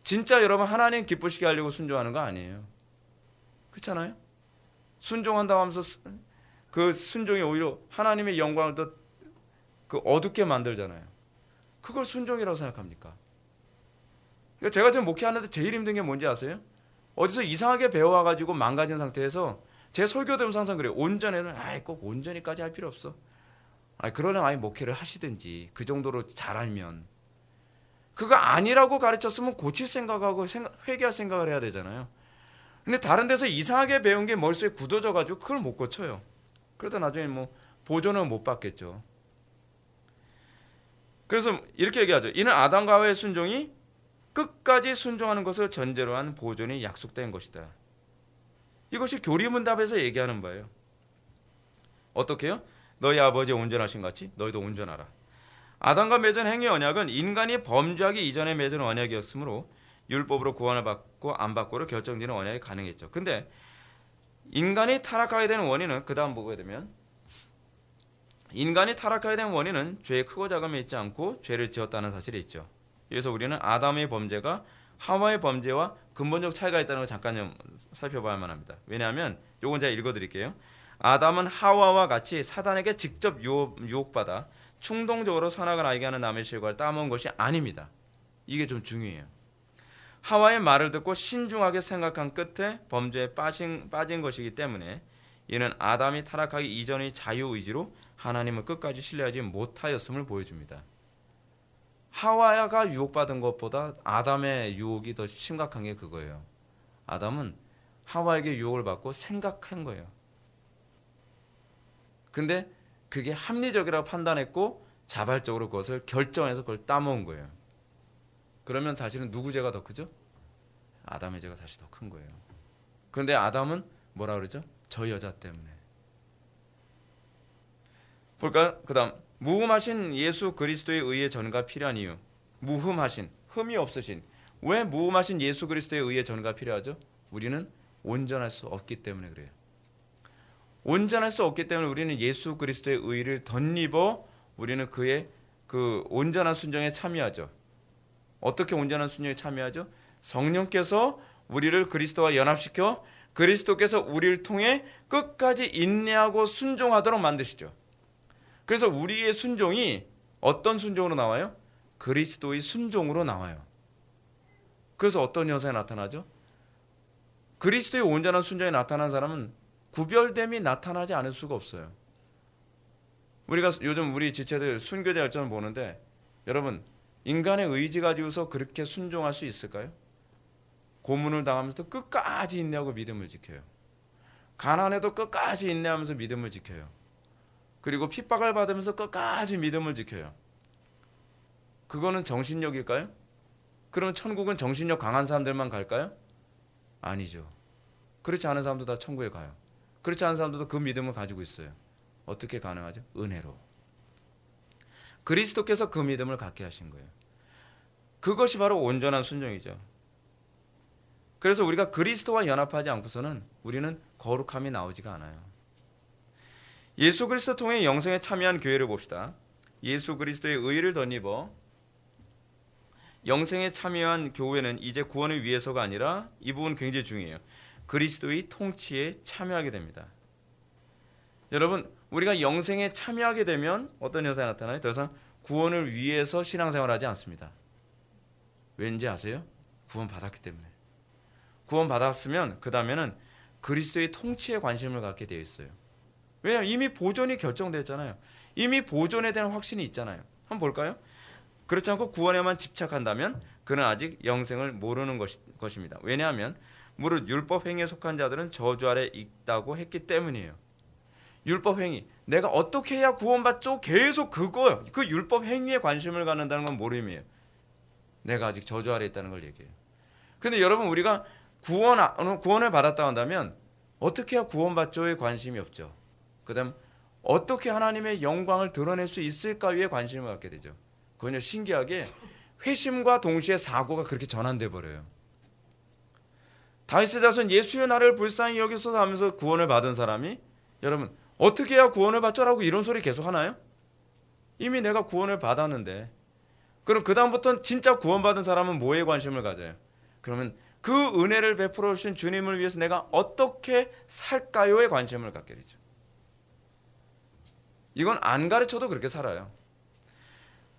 진짜 여러분 하나님 기쁘시게 하려고 순종하는 거 아니에요. 그렇잖아요? 순종한다고 하면서 그 순종이 오히려 하나님의 영광을 더 어둡게 만들잖아요. 그걸 순종이라고 생각합니까? 그러니까 제가 지금 목회하는데 제일 힘든 게 뭔지 아세요? 어디서 이상하게 배워와가지고 망가진 상태에서 제 설교 들으면서 항상 그래요. 온전해는 꼭 온전히까지 할 필요 없어. 그러려면 목회를 하시든지 그 정도로 잘 알면. 그거 아니라고 가르쳤으면 고칠 생각하고 회개할 생각을 해야 되잖아요. 근데 다른 데서 이상하게 배운 게 머릿속에 굳어져가지고 그걸 못 고쳐요. 그러다 나중에 보존은 못 받겠죠. 그래서 이렇게 얘기하죠. 이는 아담과 하와의 순종이 끝까지 순종하는 것을 전제로 한 보존이 약속된 것이다. 이것이 교리문답에서 얘기하는 바예요. 어떻게요? 너희 아버지 온전하신 같이 너희도 온전하라. 아담과 맺은 행위 언약은 인간이 범죄하기 이전에 맺은 언약이었으므로 율법으로 구원을 받고 안 받고를 결정짓는 언약이 가능했죠. 근데 인간이 타락하게 되는 원인은, 그 다음 보게 되면, 인간이 타락하게 된 원인은 죄의 크고 작음에 있지 않고 죄를 지었다는 사실이 있죠. 그래서 우리는 아담의 범죄가 하와의 범죄와 근본적 차이가 있다는 걸 잠깐 좀 살펴봐야만 합니다. 왜냐하면 요건 제가 읽어드릴게요. 아담은 하와와 같이 사단에게 직접 유혹받아 충동적으로 선악을 알게 하는 남의 실과를 따먹은 것이 아닙니다. 이게 좀 중요해요. 하와의 말을 듣고 신중하게 생각한 끝에 범죄에 빠진 것이기 때문에 이는 아담이 타락하기 이전의 자유의지로 하나님을 끝까지 신뢰하지 못하였음을 보여줍니다. 하와가 유혹받은 것보다 아담의 유혹이 더 심각한 게 그거예요. 아담은 하와에게 유혹을 받고 생각한 거예요. 근데 그게 합리적이라고 판단했고 자발적으로 그것을 결정해서 그걸 따먹은 거예요. 그러면 사실은 누구 죄가 더 크죠? 아담의 죄가 사실 더 큰 거예요. 그런데 아담은 뭐라 그러죠? 저 여자 때문에. 볼까요? 그 다음, 무흠하신 예수 그리스도의 의의 전가 필요한 이유. 무흠하신, 흠이 없으신. 왜 무흠하신 예수 그리스도의 의의 전가 필요하죠? 우리는 온전할 수 없기 때문에 그래요. 온전할 수 없기 때문에 우리는 예수 그리스도의 의를 덧입어 우리는 그의 그 온전한 순종에 참여하죠. 어떻게 온전한 순종에 참여하죠? 성령께서 우리를 그리스도와 연합시켜 그리스도께서 우리를 통해 끝까지 인내하고 순종하도록 만드시죠. 그래서 우리의 순종이 어떤 순종으로 나와요? 그리스도의 순종으로 나와요. 그래서 어떤 현상이 나타나죠? 그리스도의 온전한 순종이 나타난 사람은 구별됨이 나타나지 않을 수가 없어요. 우리가 요즘 우리 지체들 순교자 열전을 보는데, 여러분, 인간의 의지 가지고서 그렇게 순종할 수 있을까요? 고문을 당하면서도 끝까지 인내하고 믿음을 지켜요. 가난해도 끝까지 인내하면서 믿음을 지켜요. 그리고 핍박을 받으면서 끝까지 믿음을 지켜요. 그거는 정신력일까요? 그럼 천국은 정신력 강한 사람들만 갈까요? 아니죠. 그렇지 않은 사람도 다 천국에 가요. 그렇지 않은 사람들도 그 믿음을 가지고 있어요. 어떻게 가능하죠? 은혜로. 그리스도께서 그 믿음을 갖게 하신 거예요. 그것이 바로 온전한 순종이죠. 그래서 우리가 그리스도와 연합하지 않고서는 우리는 거룩함이 나오지가 않아요. 예수 그리스도 통해 영생에 참여한 교회를 봅시다. 예수 그리스도의 의를 덧입어 영생에 참여한 교회는 이제 구원을 위해서가 아니라, 이 부분 굉장히 중요해요, 그리스도의 통치에 참여하게 됩니다. 여러분, 우리가 영생에 참여하게 되면 어떤 현상이 나타나요? 더 이상 구원을 위해서 신앙생활을 하지 않습니다. 왠지 아세요? 구원 받았기 때문에. 구원받았으면 그 다음에는 그리스도의 통치에 관심을 갖게 되어 있어요. 왜냐하면 이미 보존이 결정됐잖아요. 이미 보존에 대한 확신이 있잖아요. 한번 볼까요? 그렇지 않고 구원에만 집착한다면 그는 아직 영생을 모르는 것입니다. 왜냐하면 무릇 율법 행위에 속한 자들은 저주 아래 있다고 했기 때문이에요. 율법 행위, 내가 어떻게 해야 구원받죠? 계속 그 율법 행위에 관심을 갖는다는 건 모름이에요. 내가 아직 저주 아래 있다는 걸 얘기해요. 근데 여러분, 우리가 구원을 받았다 한다면 어떻게 해야 구원받죠에 관심이 없죠. 그다음 어떻게 하나님의 영광을 드러낼 수 있을까에 관심을 갖게 되죠. 그건요, 신기하게 회심과 동시에 사고가 그렇게 전환돼 버려요. 다윗의 자손 예수의 나를 불쌍히 여기소서 하면서 구원을 받은 사람이, 여러분, 어떻게 해야 구원을 받죠라고 이런 소리 계속 하나요? 이미 내가 구원을 받았는데. 그럼 그 다음부터는 진짜 구원받은 사람은 뭐에 관심을 가져요? 그러면 그 은혜를 베풀어 주신 주님을 위해서 내가 어떻게 살까요에 관심을 갖게 되죠. 이건 안 가르쳐도 그렇게 살아요.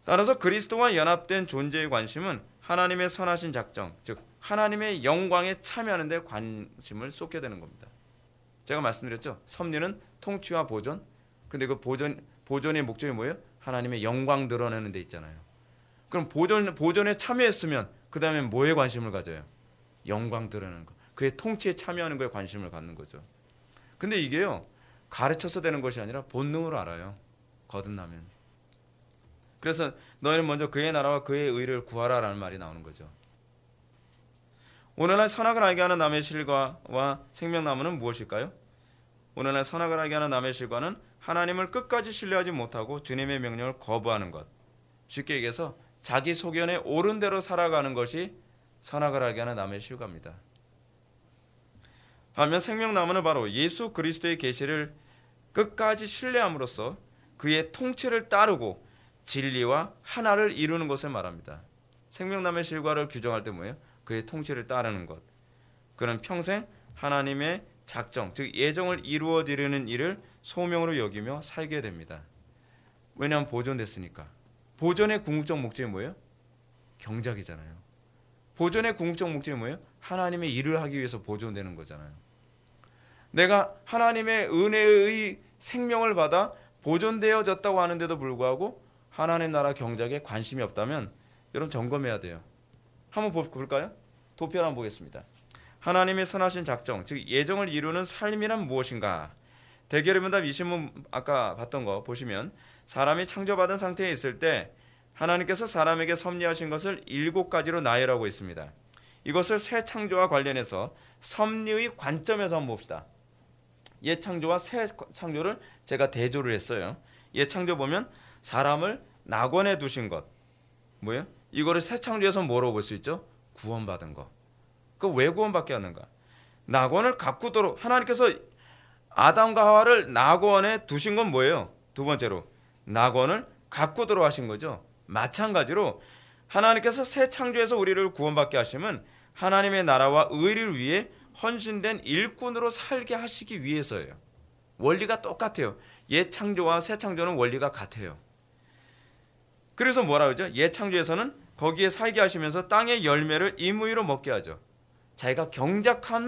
따라서 그리스도와 연합된 존재의 관심은 하나님의 선하신 작정, 즉 하나님의 영광에 참여하는 데 관심을 쏟게 되는 겁니다. 제가 말씀드렸죠. 섭리는 통치와 보존. 근데 그 보존의 목적이 뭐예요? 하나님의 영광 드러내는 데 있잖아요. 그럼 보존에 참여했으면 그 다음에 뭐에 관심을 가져요? 영광 드러내는 거. 그의 통치에 참여하는 거에 관심을 갖는 거죠. 근데 이게요, 가르쳐서 되는 것이 아니라 본능으로 알아요. 거듭나면. 그래서 너희는 먼저 그의 나라와 그의 의를 구하라라는 말이 나오는 거죠. 오늘날 선악을 알게 하는 남의 실과와 생명나무는 무엇일까요? 오늘날 선악을 알게 하는 남의 실과는 하나님을 끝까지 신뢰하지 못하고 주님의 명령을 거부하는 것. 쉽게 얘기해서 자기 소견에 옳은 대로 살아가는 것이 선악을 알게 하는 남의 실과입니다. 반면 생명나무는 바로 예수 그리스도의 계시를 끝까지 신뢰함으로써 그의 통치를 따르고 진리와 하나를 이루는 것을 말합니다. 생명나무의 실과를 규정할 때 뭐예요? 그의 통치를 따르는 것. 그는 평생 하나님의 작정, 즉 예정을 이루어 드리는 일을 소명으로 여기며 살게 됩니다. 왜냐하면 보존됐으니까. 보존의 궁극적 목적이 뭐예요? 경작이잖아요. 보존의 궁극적 목적이 뭐예요? 하나님의 일을 하기 위해서 보존되는 거잖아요. 내가 하나님의 은혜의 생명을 받아 보존되어졌다고 하는데도 불구하고 하나님 나라 경작에 관심이 없다면 여러분 점검해야 돼요. 한번 볼까요? 도표 한번 보겠습니다. 하나님의 선하신 작정, 즉 예정을 이루는 삶이란 무엇인가? 대결의문답 20문 아까 봤던 거 보시면 사람이 창조받은 상태에 있을 때 하나님께서 사람에게 섭리하신 것을 7가지로 나열하고 있습니다. 이것을 새 창조와 관련해서 섭리의 관점에서 한번 봅시다. 옛 창조와 새 창조를 제가 대조를 했어요. 옛 창조 보면 사람을 낙원에 두신 것. 뭐예요? 이거를 새 창조에서 뭐라고 볼 수 있죠? 구원받은 거. 그 왜 구원받게 하는가? 낙원을 가꾸도록 하나님께서 아담과 하와를 낙원에 두신 건 뭐예요? 두 번째로 낙원을 가꾸도록 하신 거죠. 마찬가지로 하나님께서 새 창조에서 우리를 구원받게 하시면 하나님의 나라와 의를 위해 헌신된 일꾼으로 살게 하시기 위해서예요. 원리가 똑같아요. 옛 창조와 새 창조는 원리가 같아요. 그래서 뭐라 그러죠? 옛 창조에서는 거기에 살게 하시면서 땅의 열매를 임의로 먹게 하죠. 자기가 경작한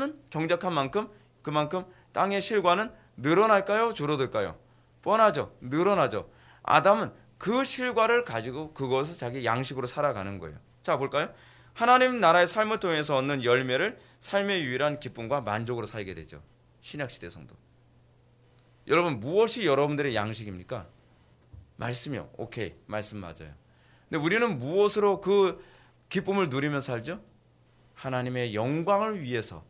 만큼 그만큼 땅의 실과는 늘어날까요? 줄어들까요? 뻔하죠. 늘어나죠. 아담은 그 실과를 가지고 그것을 자기 양식으로 살아가는 거예요. 자, 볼까요? 하나님 나라의 삶을 통해서 얻는 열매를 삶의 유일한 기쁨과 만족으로 살게 되죠. 신약시대 성도. 여러분, 무엇이 여러분들의 양식입니까? 말씀이요. 오케이, 말씀 맞아요. 근데 우리는 무엇으로 그 기쁨을 누리며 살죠? 하나님의 영광을 위해서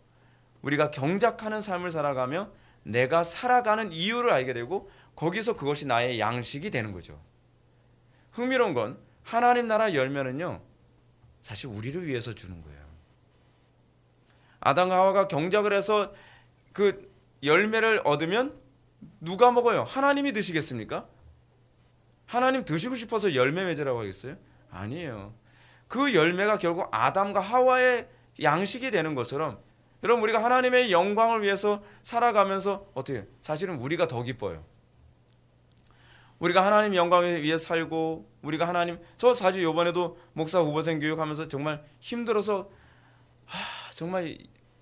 우리가 경작하는 삶을 살아가며 내가 살아가는 이유를 알게 되고 거기서 그것이 나의 양식이 되는 거죠. 흥미로운 건 하나님 나라 열매는요, 사실 우리를 위해서 주는 거예요. 아담과 하와가 경작을 해서 그 열매를 얻으면 누가 먹어요? 하나님이 드시겠습니까? 하나님 드시고 싶어서 열매 맺으라고 하겠어요? 아니에요. 그 열매가 결국 아담과 하와의 양식이 되는 것처럼 여러분, 우리가 하나님의 영광을 위해서 살아가면서 어떻게 사실은 우리가 더 기뻐요. 우리가 하나님 영광을 위해 살고 우리가 저 사실 이번에도 목사 후보생 교육하면서 정말 힘들어서 정말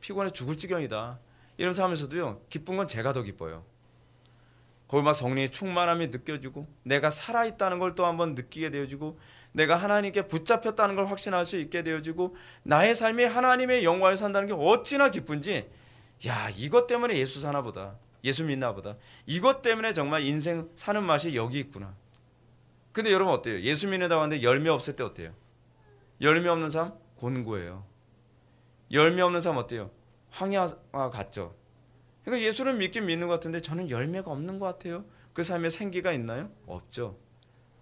피곤해 죽을 지경이다 이러면서 하면서도요, 기쁜 건 제가 더 기뻐요. 거기 막 성령의 충만함이 느껴지고 내가 살아있다는 걸 또 한번 느끼게 되어지고 내가 하나님께 붙잡혔다는 걸 확신할 수 있게 되어지고 나의 삶이 하나님의 영광을 산다는 게 어찌나 기쁜지, 야, 이것 때문에 예수 사나 보다, 예수 믿나 보다, 이것 때문에 정말 인생 사는 맛이 여기 있구나. 근데 여러분 어때요? 예수 믿는다고 하는데 열매 없을 때 어때요? 열매 없는 삶 곤고해요. 열매 없는 삶 어때요? 황야와 같죠. 그러니까 예수를 믿긴 믿는 것 같은데 저는 열매가 없는 것 같아요. 그 삶에 생기가 있나요? 없죠.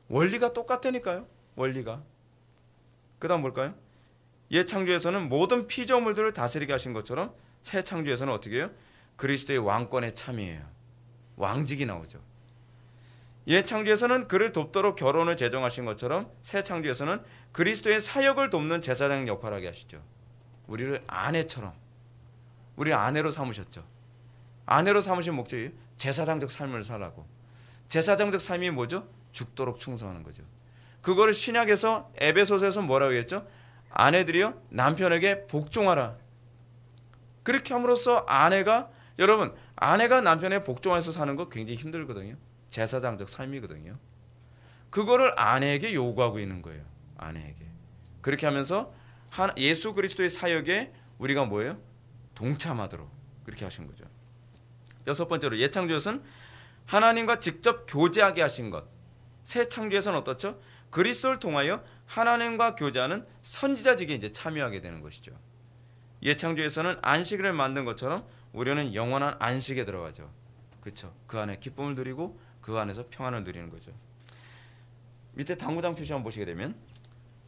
원리가 똑같다니까요. 원리가. 그 다음 볼까요? 옛 창조에서는 모든 피조물들을 다스리게 하신 것처럼 새 창조에서는 어떻게 해요? 그리스도의 왕권에 참여해요. 왕직이 나오죠. 옛 창조에서는 그를 돕도록 결혼을 제정하신 것처럼 새 창조에서는 그리스도의 사역을 돕는 제사장 역할을 하게 하시죠. 우리를 아내처럼, 우리 아내로 삼으셨죠. 아내로 삼으신 목적이 제사장적 삶을 살라고. 제사장적 삶이 뭐죠? 죽도록 충성하는 거죠. 그거를 신약에서 에베소서에서 뭐라고 했죠? 아내들이요 남편에게 복종하라. 그렇게 함으로써 아내가, 여러분 아내가 남편에게 복종해서 사는 거 굉장히 힘들거든요. 제사장적 삶이거든요. 그거를 아내에게 요구하고 있는 거예요. 아내에게. 그렇게 하면서 예수 그리스도의 사역에 우리가 뭐예요? 동참하도록 그렇게 하신 거죠. 여섯 번째로, 옛 창조에서는 하나님과 직접 교제하게 하신 것. 새 창조에서는 어떻죠? 그리스도를 통하여 하나님과 교제하는 선지자직에 이제 참여하게 되는 것이죠. 옛 창조에서는 안식일을 만든 것처럼 우리는 영원한 안식에 들어가죠. 그렇죠? 그 안에 기쁨을 누리고 그 안에서 평안을 누리는 거죠. 밑에 당구장 표시 한번 보시게 되면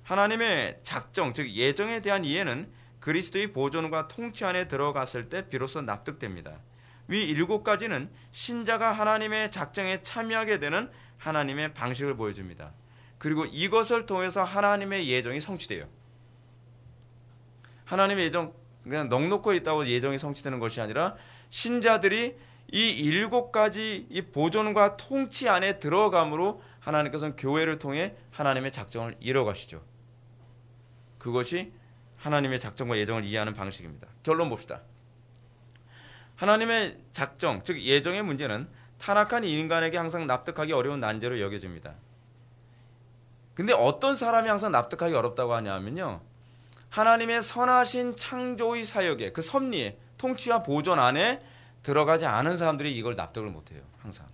하나님의 작정, 즉 예정에 대한 이해는 그리스도의 보존과 통치 안에 들어갔을 때 비로소 납득됩니다. 위 7가지는 신자가 하나님의 작정에 참여하게 되는 하나님의 방식을 보여줍니다. 그리고 이것을 통해서 하나님의 예정이 성취돼요. 하나님의 예정, 그냥 넉넉히 있다고 예정이 성취되는 것이 아니라 신자들이 이 7가지 이 보존과 통치 안에 들어감으로 하나님께서는 교회를 통해 하나님의 작정을 이뤄가시죠. 그것이 하나님의 작정과 예정을 이해하는 방식입니다. 결론 봅시다. 하나님의 작정, 즉 예정의 문제는 타락한 인간에게 항상 납득하기 어려운 난제로 여겨집니다. 근데 어떤 사람이 항상 납득하기 어렵다고 하냐면요, 하나님의 선하신 창조의 사역에, 그 섭리에, 통치와 보존 안에 들어가지 않은 사람들이 이걸 납득을 못해요. 항상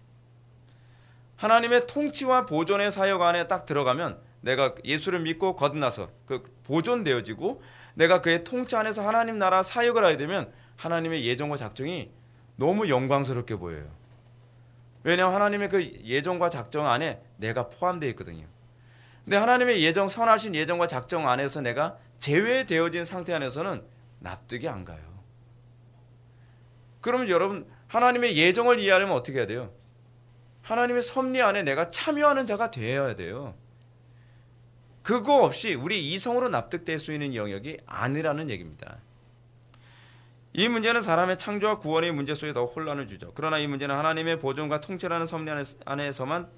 하나님의 통치와 보존의 사역 안에 딱 들어가면 내가 예수를 믿고 거듭나서 그 보존되어지고 내가 그의 통치 안에서 하나님 나라 사역을 하게 되면 하나님의 예정과 작정이 너무 영광스럽게 보여요. 왜냐하면 하나님의 그 예정과 작정 안에 내가 포함되어 있거든요. 근데 하나님의 예정, 선하신 예정과 작정 안에서 내가 제외되어진 상태 안에서는 납득이 안 가요. 그러면 여러분, 하나님의 예정을 이해하려면 어떻게 해야 돼요? 하나님의 섭리 안에 내가 참여하는 자가 되어야 돼요. 그거 없이 우리 이성으로 납득될 수 있는 영역이 아니라는 얘기입니다. 이 문제는 사람의 창조와 구원의 문제 속에 더 혼란을 주죠. 그러나 이 문제는 하나님의 보존과 통치라는 섭리 안에서만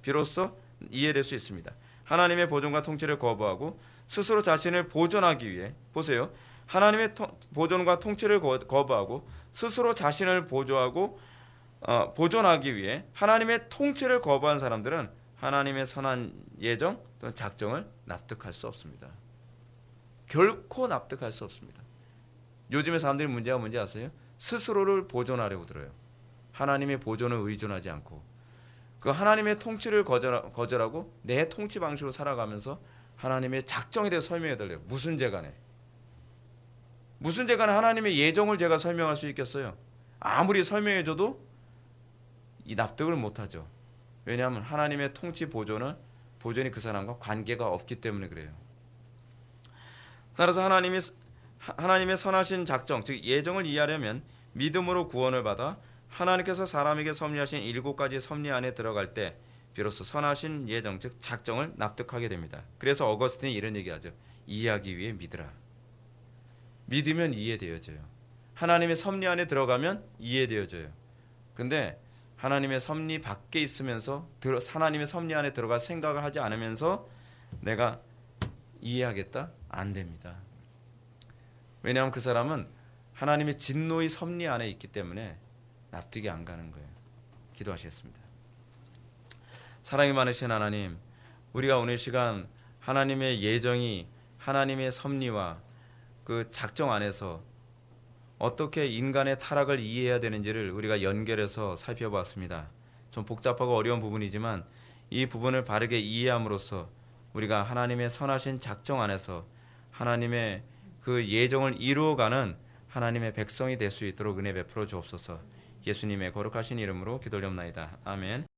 비로소 이해될 수 있습니다. 하나님의 보존과 통치를 거부하고 스스로 자신을 보존하기 위해, 보세요, 하나님의 보존과 통치를 거부하고 스스로 자신을 보존하기 위해 하나님의 통치를 거부한 사람들은 하나님의 선한 예정 또는 작정을 납득할 수 없습니다. 결코 납득할 수 없습니다. 요즘의 사람들이 문제가 뭔지 아세요? 스스로를 보존하려고 들어요. 하나님의 보존을 의존하지 않고 그 하나님의 통치를 거절하고 내 통치 방식으로 살아가면서 하나님의 작정에 대해 설명해 달래요. 무슨 재간에 하나님의 예정을 제가 설명할 수 있겠어요? 아무리 설명해줘도 이 납득을 못하죠. 왜냐하면 하나님의 통치 보존이 그 사람과 관계가 없기 때문에 그래요. 따라서 하나님의 선하신 작정, 즉 예정을 이해하려면 믿음으로 구원을 받아 하나님께서 사람에게 섭리하신 7가지 섭리 안에 들어갈 때 비로소 선하신 예정, 즉 작정을 납득하게 됩니다. 그래서 어거스틴이 이런 얘기하죠. 이해하기 위해 믿으라. 믿으면 이해되어져요. 하나님의 섭리 안에 들어가면 이해되어져요. 근데 하나님의 섭리 밖에 있으면서 하나님의 섭리 안에 들어갈 생각을 하지 않으면서 내가 이해하겠다? 안 됩니다. 왜냐하면 그 사람은 하나님의 진노의 섭리 안에 있기 때문에 납득이 안 가는 거예요. 기도하시겠습니다. 사랑이 많으신 하나님, 우리가 오늘 시간 하나님의 예정이 하나님의 섭리와 그 작정 안에서 어떻게 인간의 타락을 이해해야 되는지를 우리가 연결해서 살펴봤습니다. 좀 복잡하고 어려운 부분이지만 이 부분을 바르게 이해함으로써 우리가 하나님의 선하신 작정 안에서 하나님의 그 예정을 이루어가는 하나님의 백성이 될 수 있도록 은혜 베풀어 주옵소서. 예수님의 거룩하신 이름으로 기도드립나이다. 아멘.